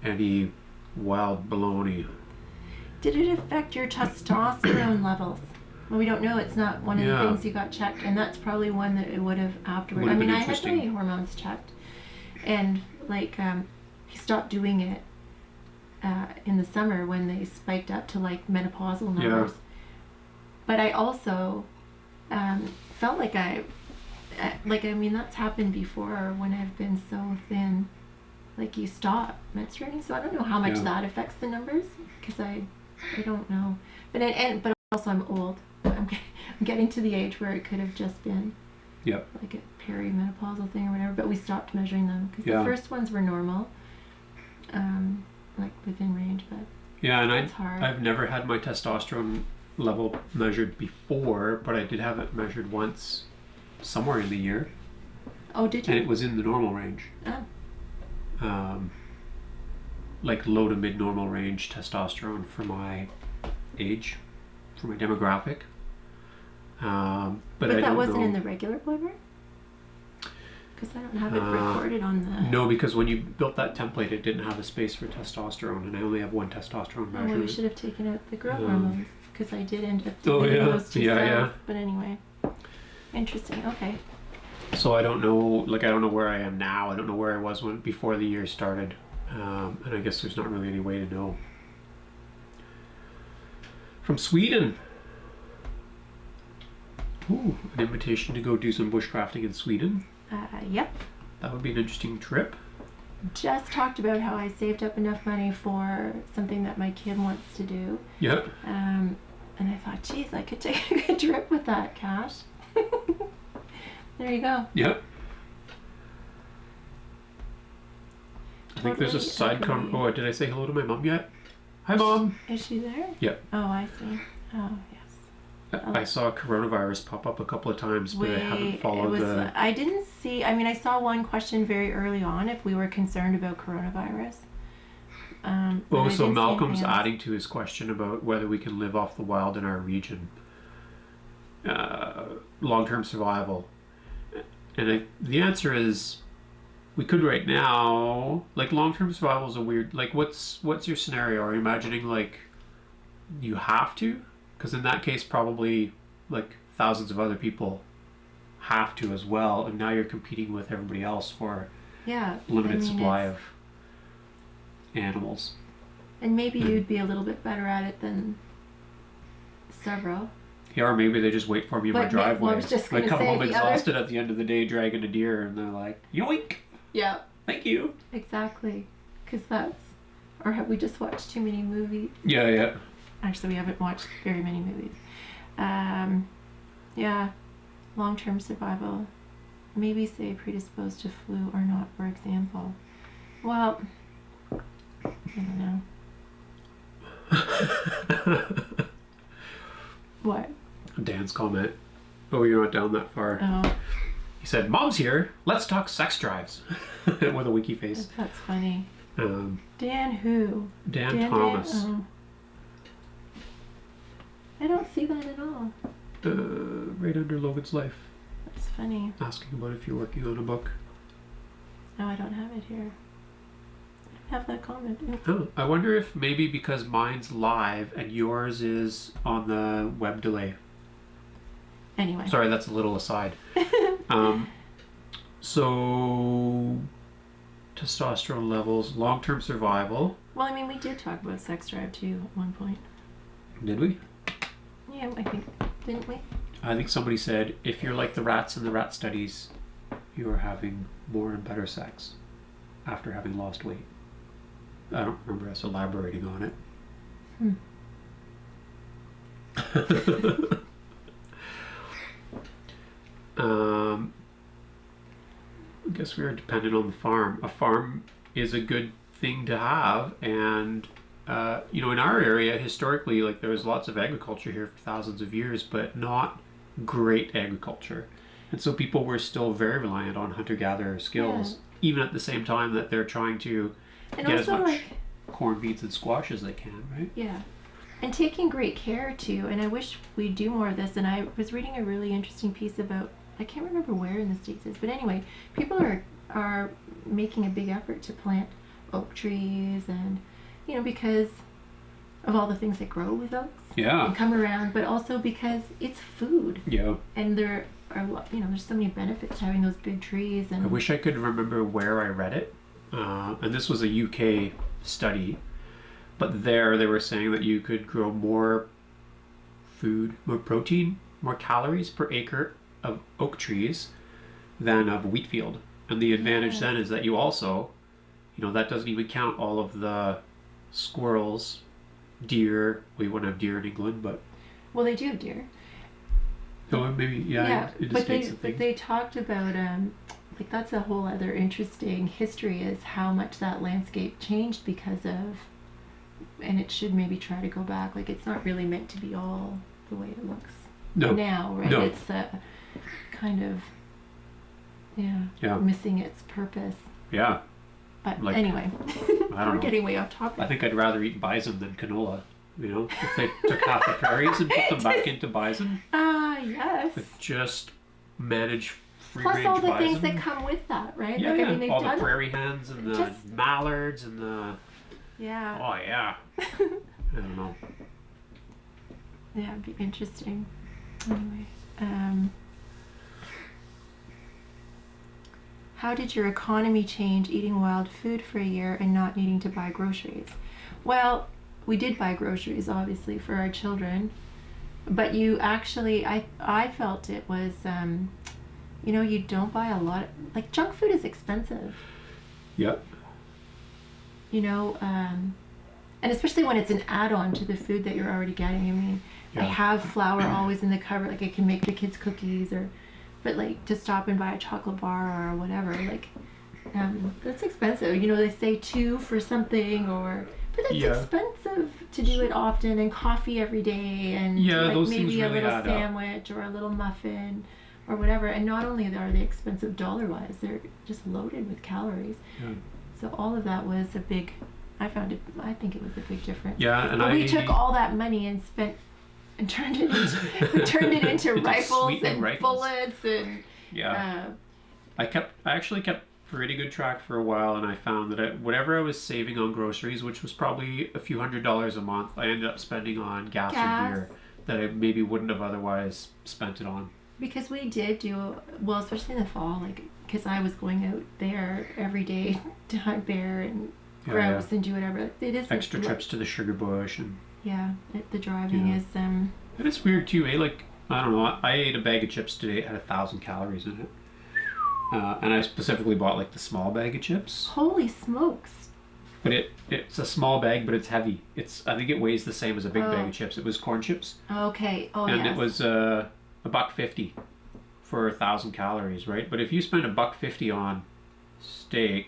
any wild bologna. Did it affect your testosterone levels? Well, we don't know. It's not one of the things you got checked, and that's probably one that it would have afterwards. I mean, I had my hormones checked, and like he stopped doing it in the summer when they spiked up to like menopausal numbers. But I also felt like I mean, that's happened before when I've been so thin. Like you stop menstruating, so I don't know how much that affects the numbers because I don't know. But also I'm old. I'm getting to the age where it could have just been like a perimenopausal thing or whatever. But we stopped measuring them because the first ones were normal, like within range. But and it's hard. I've never had my testosterone level measured before, but I did have it measured once somewhere in the year. Oh, did you? And it was in the normal range. Oh. Like low to mid normal range testosterone for my age, for my demographic. But that wasn't in the regular blood work? Because I don't have it recorded on the... No, because when you built that template, it didn't have a space for testosterone, and I only have one testosterone measurement. Well, we should have taken out the growth hormones, because I did end up doing those two cells. But anyway, interesting. Okay. So I don't know where I am now. I don't know where I was before the year started, and I guess there's not really any way to know. From Sweden. Ooh, an invitation to go do some bushcrafting in Sweden. Yep. That would be an interesting trip. Just talked about how I saved up enough money for something that my kid wants to do. Yep. And I thought, geez, I could take a good trip with that cash. There you go. Yep. I think there's a side comment. Oh, did I say hello to my mom yet? Hi, Mom. Is she there? Yep. Oh, I see. Oh, yes. I saw coronavirus pop up a couple of times, but I haven't followed I didn't see... I mean, I saw one question very early on if we were concerned about coronavirus. So Malcolm's adding to his question about whether we can live off the wild in our region. Long-term survival. And the answer is we could right now. Like, long-term survival is a weird... Like, what's your scenario? Are you imagining, like, you have to? Because in that case, probably, like, thousands of other people have to as well. And now you're competing with everybody else for limited supply of animals. And maybe you'd be a little bit better at it than several. Yeah, or maybe they just wait for me in my driveway. Well, I was just going to say, come home exhausted at the end of the day dragging a deer, and they're like, yoink! Yeah. Thank you. Exactly. Because or have we just watched too many movies? Yeah. Actually, we haven't watched very many movies. Yeah. Long-term survival. Maybe say predisposed to flu or not, for example. Well, I don't know. What? Dan's comment. Oh, you're not down that far. Oh. He said, "Mom's here. Let's talk sex drives," with a wiki face. That's funny. Um, Dan who? Dan Thomas. Oh. I don't see that at all. Right under Logan's life. That's funny. Asking about if you're working on a book. No, I don't have it here. I don't have that comment. Oh, I wonder if maybe because mine's live and yours is on the web delay. Anyway. Sorry, that's a little aside. So, testosterone levels, long-term survival. Well, I mean, we did talk about sex drive too at one point. Did we? Yeah, I think, didn't we? I think somebody said, if you're like the rats in the rat studies, you are having more and better sex after having lost weight. I don't remember us elaborating on it. I guess we are dependent on the farm. A farm is a good thing to have, and you know, in our area historically, like there was lots of agriculture here for thousands of years, but not great agriculture, and so people were still very reliant on hunter-gatherer skills, even at the same time that they're trying to get as much corn, beans, and squash as they can, right? Yeah. And taking great care too, and I wish we do more of this. And I was reading a really interesting piece about, I can't remember where in the States it is, but anyway, people are making a big effort to plant oak trees, and you know, because of all the things that grow with oaks and come around, but also because it's food. Yeah. And there are, you know, there's so many benefits to having those big trees. And I wish I could remember where I read it, and this was a UK study. But there they were saying that you could grow more food, more protein, more calories per acre of oak trees than of a wheat field. And the advantage then is that you also, you know, that doesn't even count all of the squirrels, deer. We wouldn't have deer in England, but... Well, they do have deer. Oh, maybe, but they talked about, like that's a whole other interesting history, is how much that landscape changed because of... And it should maybe try to go back. Like, it's not really meant to be all the way it looks now, right? It's kind of, missing its purpose. Yeah. But like, anyway, we're getting way off topic. I think I'd rather eat bison than canola. You know, if they took half the prairies and put them back into bison. Yes. Just manage free Plus range all the bison. Things that come with that, right? Yeah, like, I mean, they've all done the prairie hens and the mallards and the... Yeah. Oh, yeah. I don't know. Yeah, it'd be interesting. Anyway, how did your economy change eating wild food for a year and not needing to buy groceries? Well, we did buy groceries, obviously, for our children. But you actually, I felt it was, you know, you don't buy a lot. Like, junk food is expensive. Yep. You know, and especially when it's an add-on to the food that you're already getting. I mean, I have flour always in the cupboard, like I can make the kids cookies, but like to stop and buy a chocolate bar or whatever, like that's expensive. You know, they say 2 for something, but that's expensive to do it often, and coffee every day, and like those maybe a really little sandwich or a little muffin or whatever. And not only are they expensive dollar-wise, they're just loaded with calories. Yeah. So all of that was a big, I think it was a big difference. Yeah, and we took all that money and turned it into rifles and bullets and... Yeah. I actually kept pretty good track for a while, and I found that whatever I was saving on groceries, which was probably a few $100s a month, I ended up spending on gas. Or beer that I maybe wouldn't have otherwise spent it on. Because we did do, well, especially in the fall, like, because I was going out there every day to hunt bear and grouse and do whatever. It is extra trips to the sugar bush and the driving is And it's weird too, eh? Like, I don't know, I ate a bag of chips today. It had 1,000 calories in it, and I specifically bought like the small bag of chips. Holy smokes! But it's a small bag, but it's heavy. I think it weighs the same as a big bag of chips. It was corn chips. Okay. Oh, and it was $1.50 for 1,000 calories, right? But if you spend $1.50 on steak,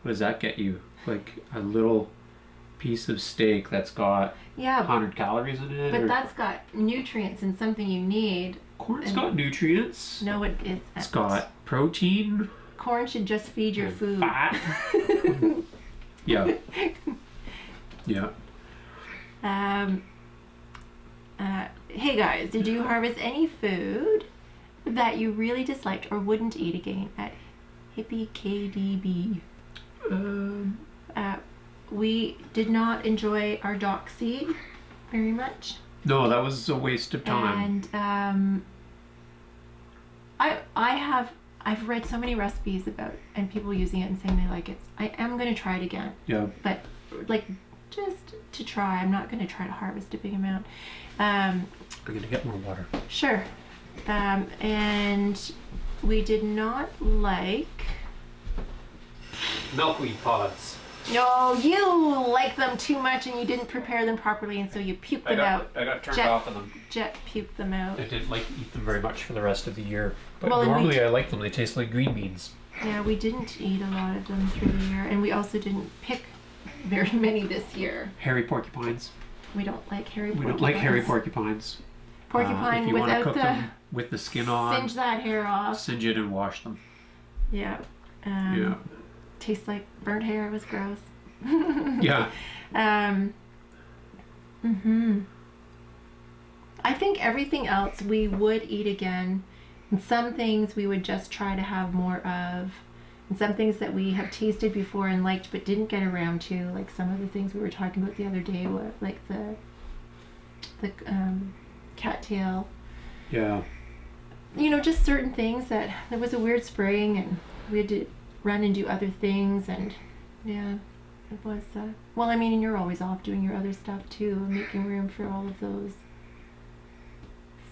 what does that get you? Like a little piece of steak that's got 100 calories in it. But that's got nutrients and something you need. Corn's got nutrients. No, it isn't. It's got protein. Corn should just feed your and food. Fat. Yeah. Yeah. Hey guys, did you harvest any food that you really disliked or wouldn't eat again at Hippie KDB? We did not enjoy our dock seed very much. No, that was a waste of time. And I've read so many recipes about and people using it and saying they like it. I am going to try it again. Yeah. But like just to try, I'm not going to try to harvest a big amount. I'm going to get more water. Sure. And we did not like milkweed pods. No, you like them too much and you didn't prepare them properly, and so you puked them out. I got turned off of them. Jet puked them out. I didn't like to eat them very much for the rest of the year. But Well, normally I like them. They taste like green beans. Yeah, we didn't eat a lot of them through the year, and we also didn't pick very many this year. Hairy porcupines. We don't like hairy porcupines. We don't like hairy porcupines. Porcupine if you want to without cook the them with the skin on, singe that hair off. singe it and wash them. Yeah. Yeah. Tastes like burnt hair. It was gross. Yeah. I think everything else we would eat again, and some things we would just try to have more of, and some things that we have tasted before and liked but didn't get around to, like some of the things we were talking about the other day, like the cattail. Yeah. You know, just certain things that there was a weird spring and we had to run and do other things, and yeah. It was, well, I mean, and you're always off doing your other stuff too, making room for all of those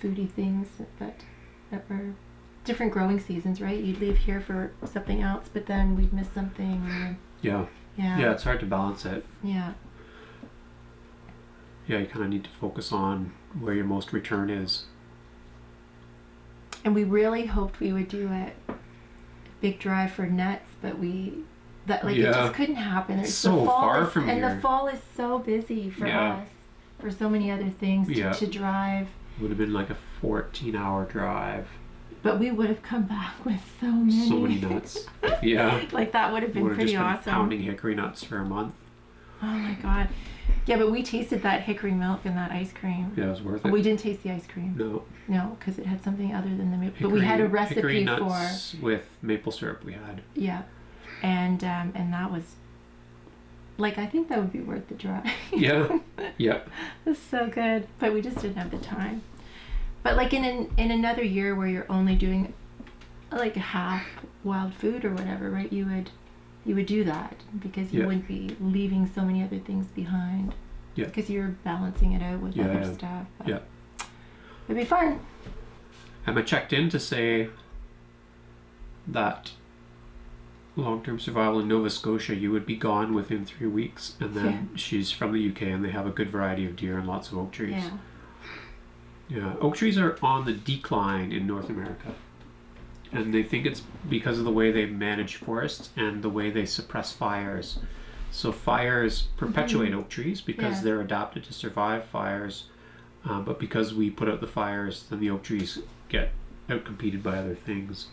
foodie things that were different growing seasons, right? You'd leave here for something else, but then we'd miss something. Or, Yeah. Yeah. Yeah, it's hard to balance it. Yeah. Yeah, you kind of need to focus on where your most return is. And we really hoped we would do a big drive for nuts, but it just couldn't happen. It's so far from here. And the fall is so busy for us, for so many other things to drive. Would have been like a 14-hour drive. But we would have come back with so many nuts. Yeah. Like that would have been pretty just been awesome. Pounding hickory nuts for a month. Oh my god. Yeah, but we tasted that hickory milk and that ice cream. Yeah, it was worth it. We didn't taste the ice cream. No, because it had something other than the maple. But we had a recipe hickory nuts with maple syrup we had. Yeah. And that was, like, I think that would be worth the drive. Yeah. Yep. It's so good, but we just didn't have the time. But like in another year where you're only doing like half wild food or whatever, right? You would do that because you wouldn't be leaving so many other things behind. Yeah. Because you're balancing it out with other stuff. But yeah. It'd be fun. Emma checked in to say that long-term survival in Nova Scotia, you would be gone within 3 weeks, and then she's from the UK and they have a good variety of deer and lots of oak trees. Yeah, oak trees are on the decline in North America, and they think it's because of the way they manage forests and the way they suppress fires. So fires perpetuate oak trees because they're adapted to survive fires, but because we put out the fires, then the oak trees get outcompeted by other things.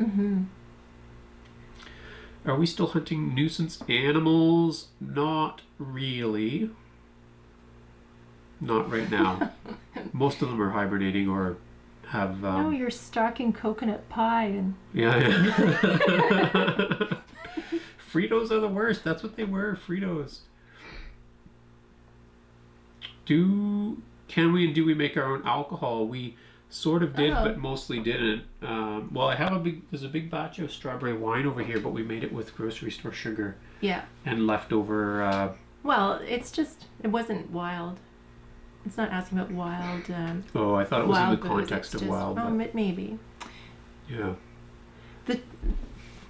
Are we still hunting nuisance animals? Not really. Not right now. Most of them are hibernating or have... no, you're stocking coconut pie and... Yeah. Fritos are the worst. That's what they were, Fritos. Do we make our own alcohol? We sort of did, but mostly didn't. Well, there's a big batch of strawberry wine over here, but we made it with grocery store sugar. Yeah. And leftover... well, it wasn't wild. It's not asking about wild... I thought it was in the context of wild. Oh, maybe. Yeah.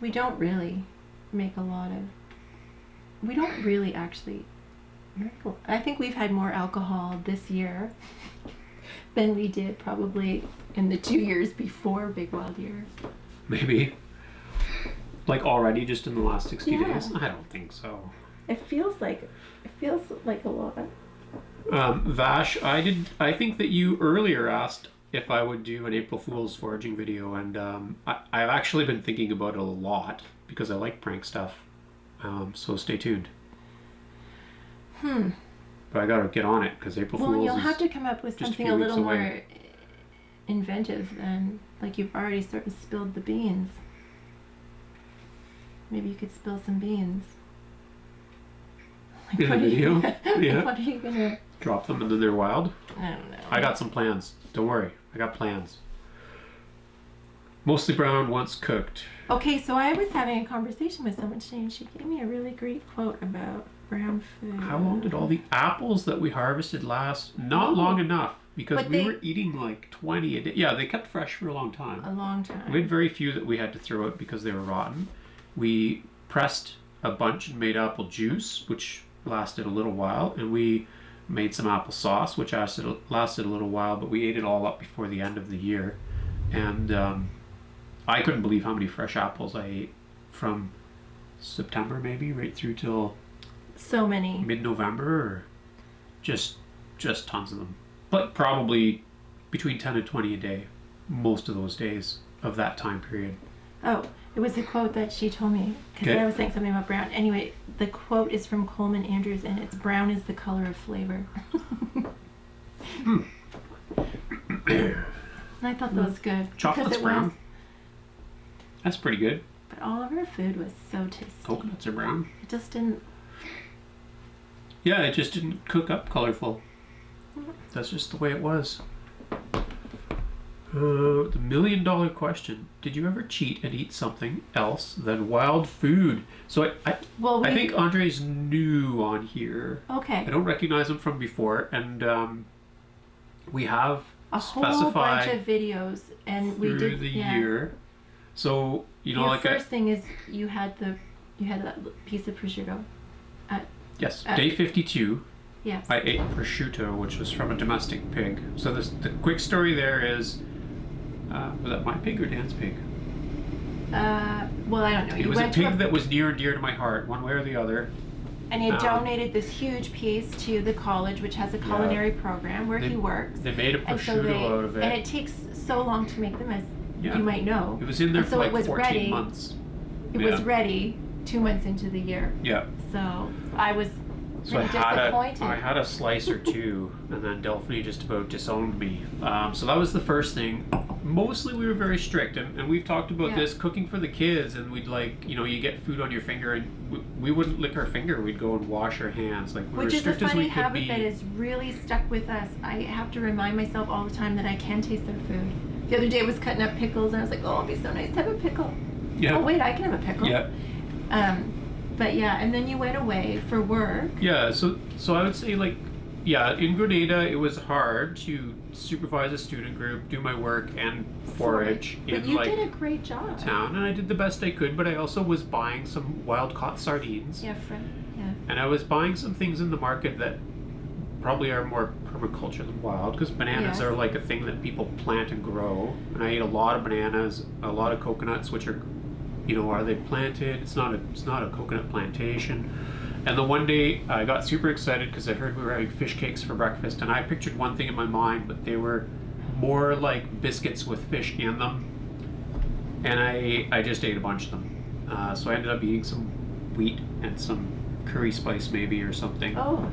We don't really make a lot of... We don't really actually... I think we've had more alcohol this year than we did probably in the 2 years before Big Wild Year. Maybe. Like already just in the last 60 days? I don't think so. It feels like a lot. Vash, I think that you earlier asked if I would do an April Fool's foraging video, and I've actually been thinking about it a lot because I like prank stuff. So stay tuned. But I gotta get on it because April Fool's. Well, you'll have to come up with just a something few a weeks little away. more inventive than, like, you've already sort of spilled the beans. Maybe you could spill some beans. Like, In a what are you- video? Yeah. What are you gonna? Drop them and then they're wild. I don't know. I got some plans. Don't worry, I got plans. Mostly brown once cooked. Okay, so I was having a conversation with someone today, and she gave me a really great quote about brown food. How long did all the apples that we harvested last? Not long enough, because But we they- were eating like 20 a day. Yeah, they kept fresh for a long time. A long time. We had very few that we had to throw out because they were rotten. We pressed a bunch and made apple juice, which lasted a little while, and we made some apple sauce, which lasted a little while, but we ate it all up before the end of the year. And I couldn't believe how many fresh apples I ate from September maybe right through till So many. mid-November, or just tons of them. But probably between 10 and 20 a day, most of those days of that time period. Oh, it was a quote that she told me, because Okay. I was saying something about brown. Anyway, the quote is from Coleman Andrews, and it's brown is the color of flavor. And I thought that was good. Chocolate's because it brown. Was, That's pretty good. but all of our food was so tasty. Coconuts are brown. It just didn't. Yeah, it just didn't cook up colorful. That's just the way it was. The $1 million question. Did you ever cheat and eat something else than wild food? So Well, I think Andre's new on here. Okay. I don't recognize him from before, and we have A whole specified bunch of videos, and we through did the yeah. year. So Your like first thing is you had that piece of prosciutto. yes, day 52. Yes. I ate prosciutto, which was from a domestic pig. So the quick story there is, was that my pig or Dan's pig? Well, I don't know. It was a pig that was near and dear to my heart, one way or the other. And he had donated this huge piece to the college, which has a culinary program where he works. They made a And prosciutto out of it. And it takes so long to make them, as Yeah. you might know. It was in there And for so like it was 14 ready. months. It was ready 2 months into the year. Yeah. So I was So I pretty disappointed. had a slice or two, and then Delphine just about disowned me. So that was the first thing. Mostly we were very strict, and we've talked about this, cooking for the kids, and we'd you get food on your finger, and we wouldn't lick our finger, we'd go and wash our hands. Like, we were Which is a strict as funny we could habit be. that has really stuck with us. I have to remind myself all the time that I can taste their food. The other day I was cutting up pickles, and I was like, oh, it'd be so nice to have a pickle. Yeah. Oh, wait, I can have a pickle. Yeah. But yeah, and then you went away for work. Yeah, so I would say in Grenada it was hard to supervise a student group, do my work, and forage But in you did a great job. town, and I did the best I could, but I also was buying some wild caught sardines. Yeah, yeah. And I was buying some things in the market that probably are more permaculture than wild, because bananas Yes. are like a thing that people plant and grow. And I ate a lot of bananas, a lot of coconuts, which are, are they planted? It's not a coconut plantation. And the one day I got super excited because I heard we were having fish cakes for breakfast, and I pictured one thing in my mind, but they were more like biscuits with fish in them. And I just ate a bunch of them. So I ended up eating some wheat and some curry spice maybe or something. Oh.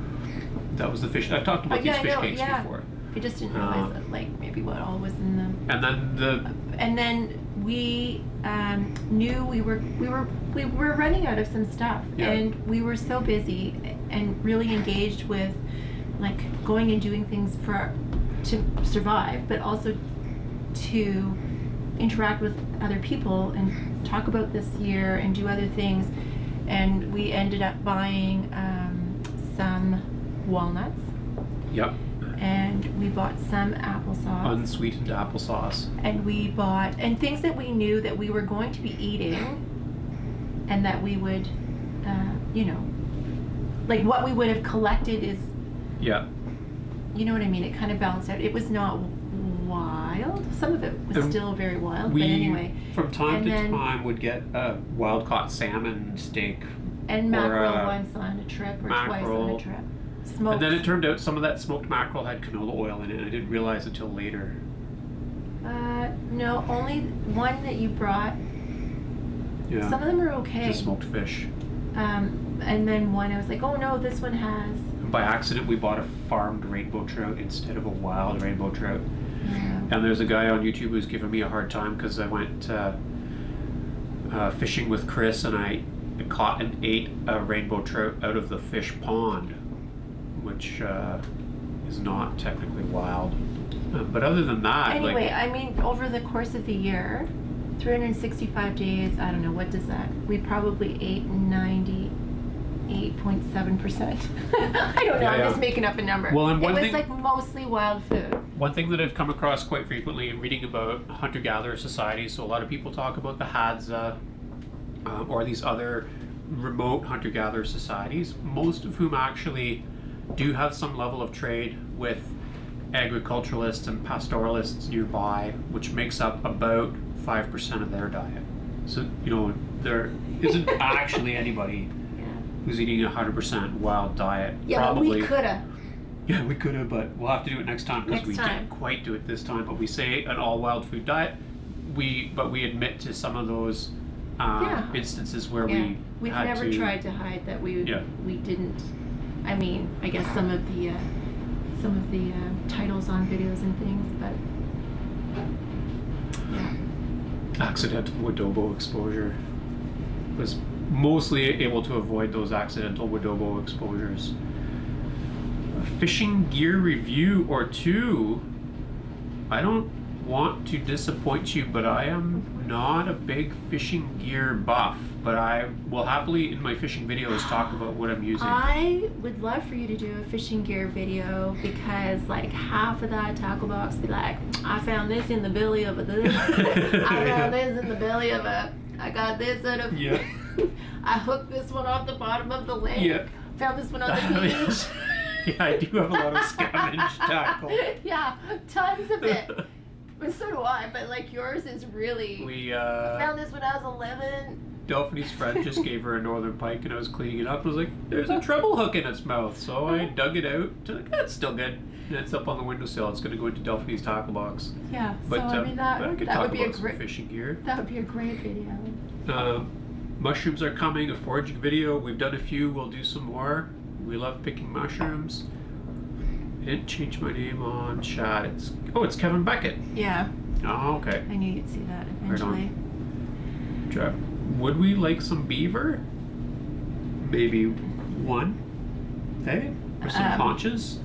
That was the fish. I've talked about these fish cakes before. I just didn't realize that, maybe what all was in them. And then we knew we were running out of some stuff, and we were so busy and really engaged with going and doing things to survive, but also to interact with other people and talk about this year and do other things. And we ended up buying some walnuts. Yep. And we bought some applesauce. Unsweetened applesauce. And we bought things that we knew that we were going to be eating, and that we would, what we would have collected is. Yeah. You know what I mean? It kind of balanced out. It was not wild. Some of it was still very wild. But anyway. From time to time, would get a wild caught salmon steak. And mackerel once on a trip or twice on a trip. Smoked. And then it turned out some of that smoked mackerel had canola oil in it. I didn't realize until later. No, only one that you brought. Yeah. Some of them are okay. The smoked fish. And then one I was like, oh no, this one has. By accident, we bought a farmed rainbow trout instead of a wild rainbow trout. Yeah. And there's a guy on YouTube who's giving me a hard time because I went fishing with Chris and I caught and ate a rainbow trout out of the fish pond, which is not technically wild. But other than that, anyway, I mean, over the course of the year, 365 days, I don't know, what does that? We probably ate 98.7%. I don't know, I'm just making up a number. Well, and it was like mostly wild food. One thing that I've come across quite frequently in reading about hunter-gatherer societies, so a lot of people talk about the Hadza or these other remote hunter-gatherer societies, most of whom actually do have some level of trade with agriculturalists and pastoralists nearby, which makes up about 5% of their diet. So, you know, there isn't actually anybody who's eating a 100% wild diet. Yeah, probably. But we coulda. Yeah, we coulda, but we'll have to do it next time because we didn't quite do it this time. But we say an all wild food diet. But we admit to some of those instances where we've never tried to hide that we didn't. I mean, I guess some of the titles on videos and things, but accidental Wadobo exposure. Was mostly able to avoid those accidental Wadobo exposures. A fishing gear review or two. I don't want to disappoint you, but I am not a big fishing gear buff, but I will happily in my fishing videos talk about what I'm using. I would love for you to do a fishing gear video because like half of that tackle box be like, I found this in the belly of a this. I found this in the belly of a, I got this out of, I hooked this one off the bottom of the lake, found this one on the beach. Yeah, I do have a lot of scavenged tackle. Yeah, tons of it. But so do I, but like yours is really, I found this when I was 11. Delphine's friend just gave her a northern pike and I was cleaning it up. I was like, there's a treble hook in its mouth. So I dug it out. It's still good. It's up on the windowsill. It's going to go into Delphine's tackle box. Yeah, but, so I mean that would be a great fishing gear. That would be a great video. Mushrooms are coming, a foraging video. We've done a few, we'll do some more. We love picking mushrooms. I didn't change my name on chat. It's Kevin Beckett. Yeah. Oh, okay. I knew you'd see that eventually. Right on. Would we like some beaver? Maybe one. Hey? Or some haunches?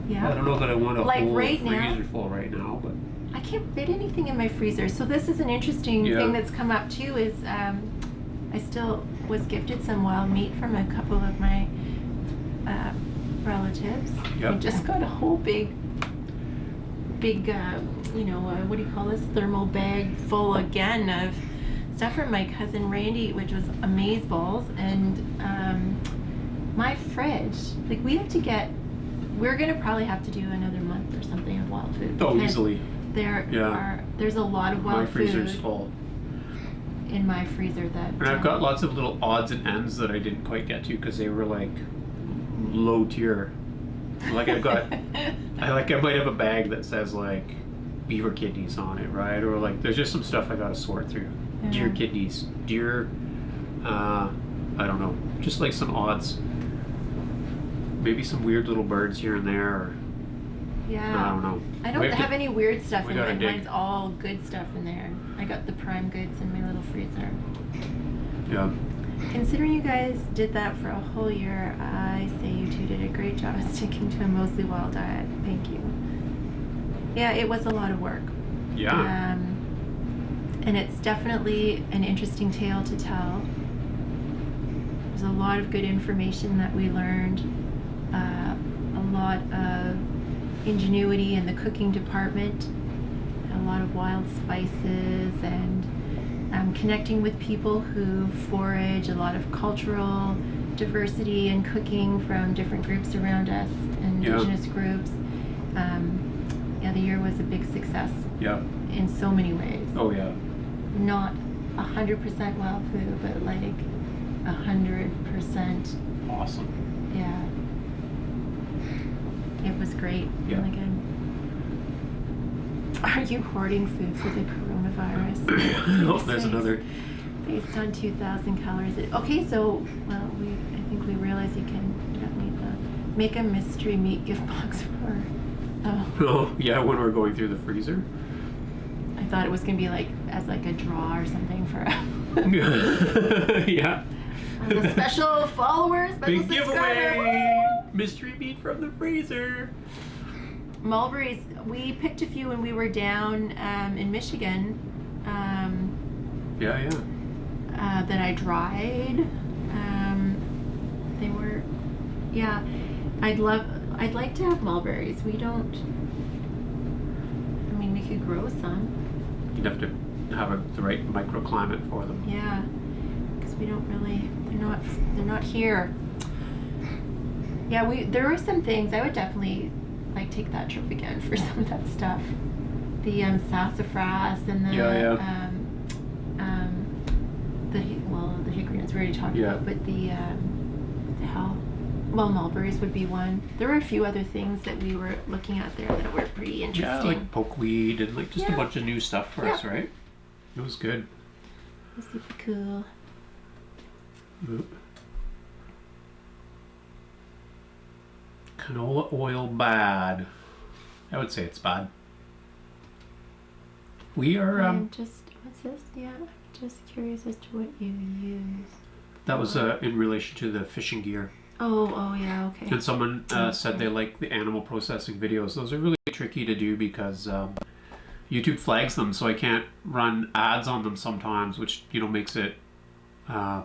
Yeah. I don't know that I want a whole right freezer full right now, but I can't fit anything in my freezer. So this is an interesting thing that's come up too is I still was gifted some wild meat from a couple of my relatives. I just got a whole big what do you call this, thermal bag full again of stuff from my cousin Randy, which was amazeballs. And my fridge, like we're gonna probably have to do another month or something of wild food. Oh, easily. There's a lot of wild food. My freezer's full. In my freezer and I've got lots of little odds and ends that I didn't quite get to because they were like low tier. Like I might have a bag that says like beaver kidneys on it, right? Or like there's just some stuff I gotta sort through. Deer kidneys, deer, I don't know, just like some odds. Maybe some weird little birds here and there. Or, I don't know. I don't have any weird stuff in mine. Dig. Mine's all good stuff in there. I got the prime goods in my little freezer. Yeah. Considering you guys did that for a whole year, I say you two did a great job of sticking to a mostly wild diet. Thank you. Yeah, it was a lot of work. Yeah. And it's definitely an interesting tale to tell. There's a lot of good information that we learned. A lot of ingenuity in the cooking department. A lot of wild spices and connecting with people who forage, a lot of cultural diversity in cooking from different groups around us, indigenous groups. The year was a big success in so many ways. Oh yeah. Not 100% wild food, but like 100% awesome. Yeah. It was great. Yeah. Really good. Are you hoarding food for the coronavirus? Oh, there's another. Based on 2,000 calories. Okay, so I think we realize you don't need the make a mystery meat gift box for. Oh yeah, when we're going through the freezer. I thought it was gonna be like as like a draw or something for. Yeah. The special followers, big giveaway! Mystery meat from the freezer. Mulberries. We picked a few when we were down in Michigan. Yeah. That I dried. They were, yeah. I'd like to have mulberries. We don't. I mean, we could grow some. You'd have to have the right microclimate for them. Yeah, because we don't really. They're not here. Yeah, there were some things I would definitely like take that trip again for some of that stuff. The sassafras and the the hickory nuts we already talked about, but the hell, well, mulberries would be one. There were a few other things that we were looking at there that were pretty interesting. Yeah, like pokeweed and like just a bunch of new stuff for us, right? It was good. It was super cool. Canola oil bad. I would say it's bad. We are. What's this? Yeah, I'm just curious as to what you use. That was in relation to the fishing gear. Oh yeah, okay. And someone said they like the animal processing videos. Those are really tricky to do because YouTube flags them, so I can't run ads on them sometimes, which makes it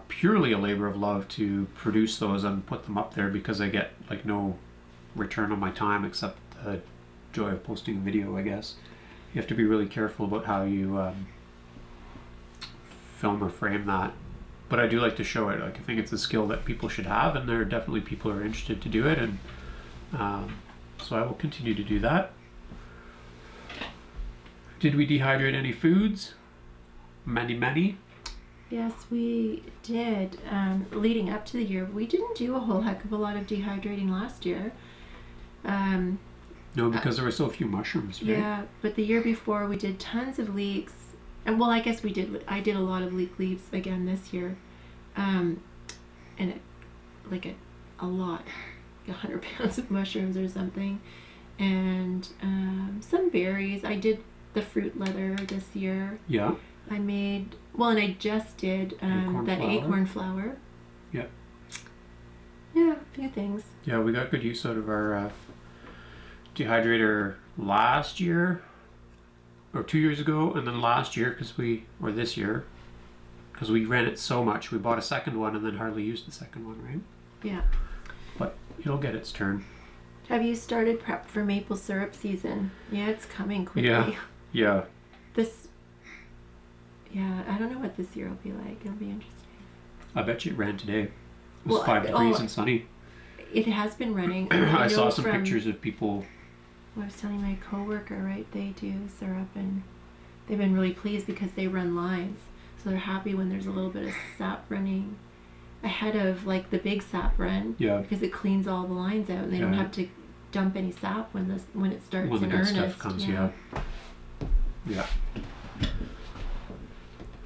purely a labor of love to produce those and put them up there because I get like no return on my time except the joy of posting a video, I guess. You have to be really careful about how you film or frame that. But I do like to show it. Like I think it's a skill that people should have, and there are definitely people who are interested to do it, and so I will continue to do that. Did we dehydrate any foods? Many. Yes, we did. Leading up to the year, we didn't do a whole heck of a lot of dehydrating last year. No, because there were so few mushrooms, right? Yeah, but the year before we did tons of leeks, and I guess we did. I did a lot of leek leaves again this year, and a lot, 100 pounds of mushrooms or something, and some berries. I did the fruit leather this year. Yeah. I made and I just did acorn flour. Yeah. Yeah, a few things. Yeah, we got good use out of our dehydrator last year, or 2 years ago, and then this year, because we ran it so much. We bought a second one and then hardly used the second one, right? Yeah. But it'll get its turn. Have you started prep for maple syrup season? Yeah, it's coming quickly. Yeah. I don't know what this year will be like. It'll be interesting. I bet you it ran today. It was 5 degrees and sunny. It has been running. I saw some pictures of people. I was telling my coworker, right, they do syrup, and they've been really pleased because they run lines. So they're happy when there's a little bit of sap running ahead of like the big sap run. Yeah. Because it cleans all the lines out, and they don't have to dump any sap when it starts when in the good earnest. stuff comes. Yeah.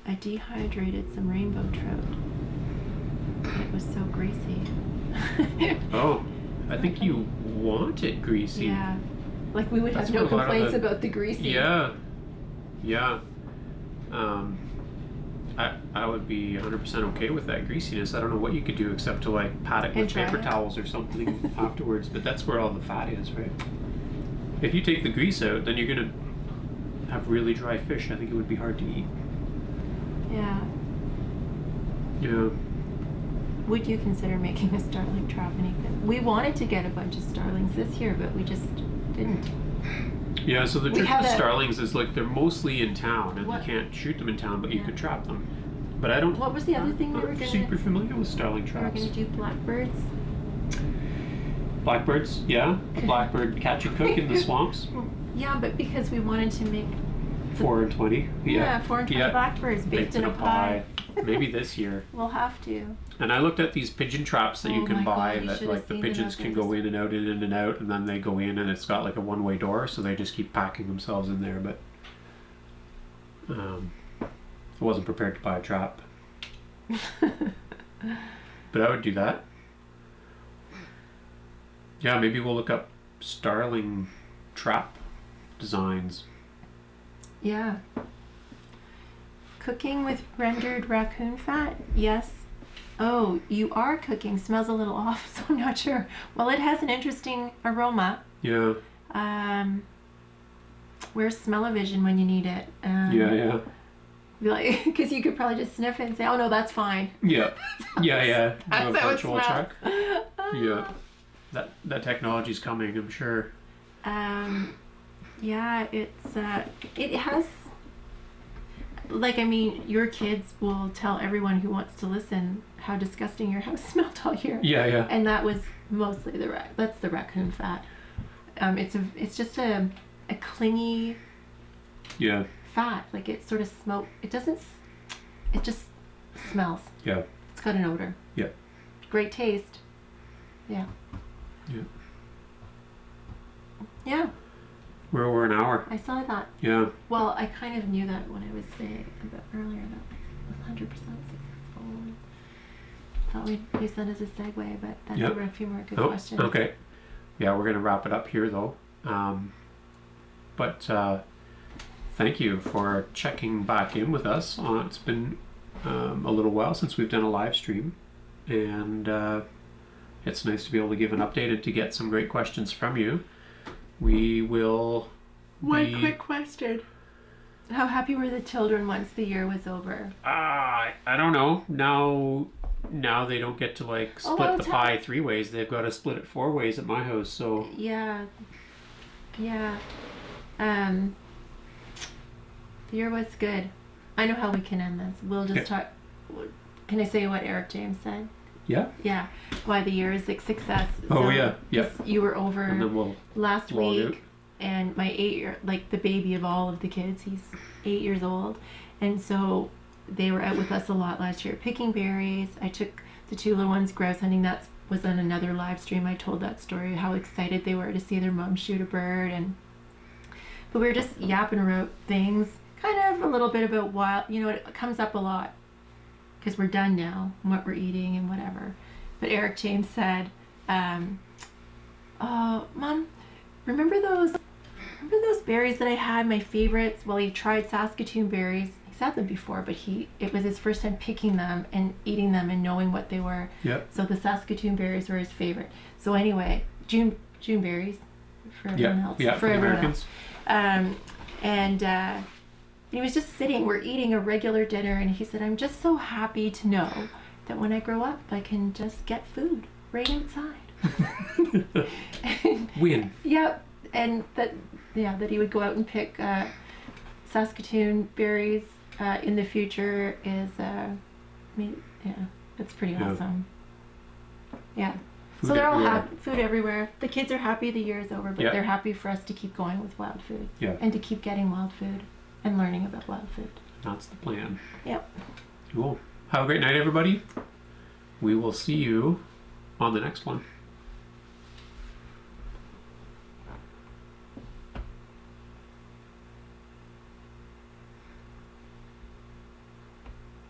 I dehydrated some rainbow trout. It was so greasy. Oh, I think you want it greasy. Yeah. Like we would have no complaints about the greasy. Yeah. I would be 100% okay with that greasiness. I don't know what you could do except to like pat it with paper towels or something afterwards, but that's where all the fat is, right? If you take the grease out, then you're gonna have really dry fish. I think it would be hard to eat. Yeah. Yeah. Would you consider making a starling trap, Nathan? We wanted to get a bunch of starlings this year, but we just didn't. Yeah, so the trick with starlings is like they're mostly in town, and you can't shoot them in town, but you could trap them. But I don't. What was the other thing we were gonna? Super familiar with starling traps. We were gonna do blackbirds. Blackbirds, yeah. A blackbird catch and cook in the swamps. Yeah, but because we wanted to make 4 and 20. Yeah, 4 and 20 blackbirds baked in a pie. Maybe this year. We'll have to. And I looked at these pigeon traps that you can buy that like the pigeons can go in and out, and then they go in, and it's got like a one-way door, so they just keep packing themselves in there. But I wasn't prepared to buy a trap, but I would do that. Yeah, maybe we'll look up starling trap designs. Yeah. Cooking with rendered raccoon fat? Yes. Oh, you are cooking. Smells a little off, so I'm not sure. Well, it has an interesting aroma. Yeah. Where's smell-o-vision when you need it? Yeah. Be like, because you could probably just sniff it and say, "Oh no, that's fine." Yeah. Yeah. That's Do a how it virtual smells. check. Yeah. That technology's coming, I'm sure. Yeah, it's it has, like, I mean, your kids will tell everyone who wants to listen how disgusting your house smelled all year. Yeah. And that was mostly that's the raccoon fat. It's just a clingy Yeah. fat. Like, it sort of it just smells. Yeah. It's got an odor. Yeah. Great taste. Yeah. Yeah. Yeah, We're over an hour. I saw that. Yeah. Well, I kind of knew that when I was saying a bit earlier that 100% successful. Thought we'd use that as a segue, but then there were a few more good questions. Okay. Yeah, we're going to wrap it up here, though. But thank you for checking back in with us. It's been a little while since we've done a live stream, and it's nice to be able to give an update and to get some great questions from you. We will. One quick question. How happy were the children once the year was over? I don't know. Now they don't get to like split the pie 3 ways. They've got to split it 4 ways at my house. So yeah. The year was good. I know how we can end this. We'll just talk. Can I say what Eric James said? Yeah. Why the year is a success. Oh, yeah. You were over And then last week, and my 8-year, like the baby of all of the kids, he's 8 years old, and so they were out with us a lot last year picking berries. I took the 2 little ones grouse hunting. That was on another live stream. I told that story, how excited they were to see their mom shoot a bird, but we were just yapping about things, kind of a little bit about wild. It comes up a lot because we're done now, and what we're eating and whatever. But Eric James said, Mom, remember those berries that I had, my favorites? Well, he tried Saskatoon berries. He's had them before, but it was his first time picking them and eating them and knowing what they were. Yep. So the Saskatoon berries were his favorite. So anyway, June berries for everyone else. Yeah, for the Americans. And he was just sitting, we're eating a regular dinner, and he said, I'm just so happy to know that when I grow up, I can just get food right outside. Win. Yep. And that he would go out and pick Saskatoon berries in the future is, it's pretty awesome. Yeah. Food so they're all everywhere. happy, food everywhere. The kids are happy the year is over, but they're happy for us to keep going with wild food. Yeah. And to keep getting wild food and learning about wild food. That's the plan. Yep. Cool. Have a great night, everybody. We will see you on the next one.